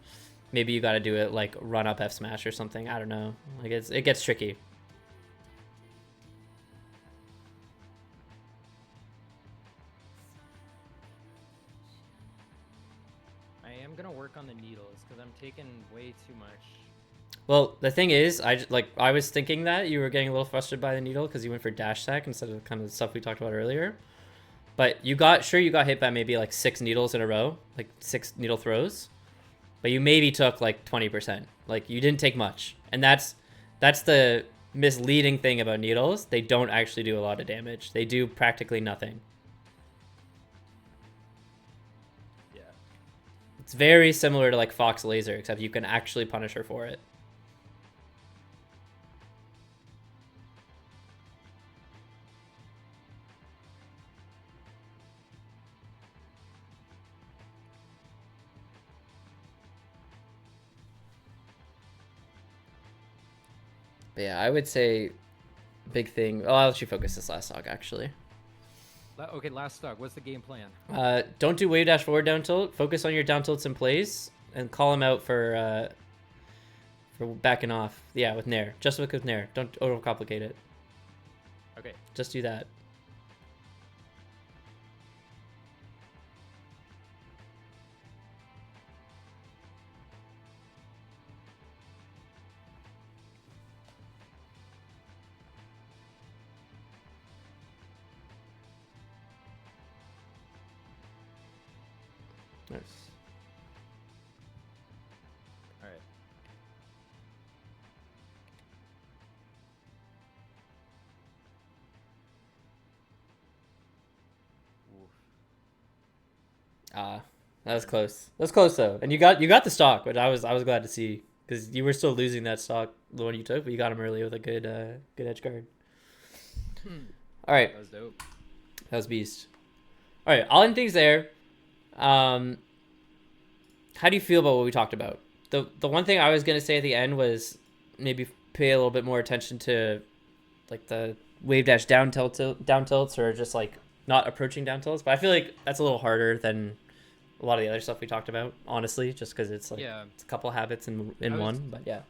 Maybe you got to do it like run up F smash or something. I don't know. Like it gets tricky. I am gonna work on the needles because I'm taking way too much. Well, the thing is, I was thinking that you were getting a little frustrated by the needle because you went for dash sack instead of kind of the stuff we talked about earlier. But you got hit by maybe like 6 needles in a row, like 6 needle throws. But you maybe took like 20%. Like you didn't take much. And that's the misleading thing about needles. They don't actually do a lot of damage. They do practically nothing. Yeah. It's very similar to like Fox Laser, except you can actually punish her for it. But yeah, I would say big thing. Oh, I'll let you focus this last stock actually. Okay, last stock. What's the game plan? Don't do wave dash forward down tilt. Focus on your down tilts in plays and call him out for backing off. Yeah, with Nair. Just with Nair. Don't overcomplicate it. Okay. Just do that. Nice. All right. That was close. That was close though, and you got the stock, which I was glad to see because you were still losing that stock, the one you took, but you got him early with a good edge guard. All right, That was dope. that was beast. All right, I'll end things there. How do you feel about what we talked about? The one thing I was gonna say at the end was maybe pay a little bit more attention to like the wave dash down tilts or just like not approaching down tilts. But I feel like that's a little harder than a lot of the other stuff we talked about, honestly, just because it's like it's a couple habits in one. But yeah,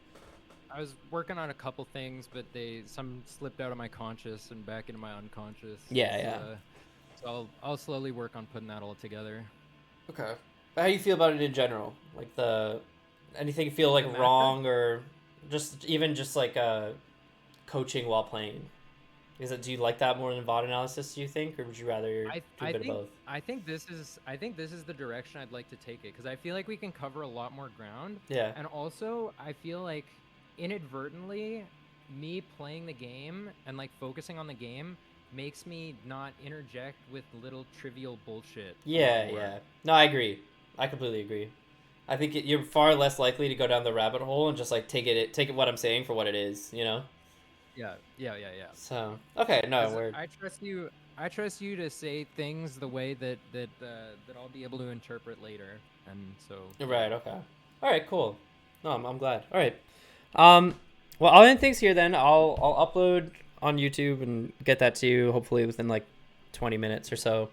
I was working on a couple things, but some slipped out of my conscious and back into my unconscious. Yeah. So I'll slowly work on putting that all together. Okay. But how do you feel about it in general? Like anything feel like wrong or just like coaching while playing? Do you like that more than VOD analysis? Do you think, or would you rather do a bit of both? I think this is the direction I'd like to take it because I feel like we can cover a lot more ground. Yeah. And also, I feel like inadvertently, me playing the game and like focusing on the game makes me not interject with little trivial bullshit. Yeah. No, I agree. I completely agree. I think you're far less likely to go down the rabbit hole and just like take it what I'm saying for what it is, you know? Yeah. So okay, no, word. I trust you to say things the way that I'll be able to interpret later, and so. Right. Okay. All right. Cool. No, I'm glad. All right. Well, I'll end things here then. I'll upload on YouTube and get that to you hopefully within like 20 minutes or so.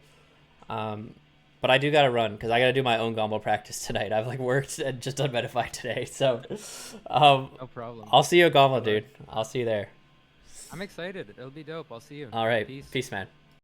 But I do gotta run because I gotta do my own Gombo practice tonight. I've like worked and just done Metafy today, so no problem. I'll see you at Gombo, dude. I'll see you there. I'm excited. It'll be dope. I'll see you. All right. Peace, man.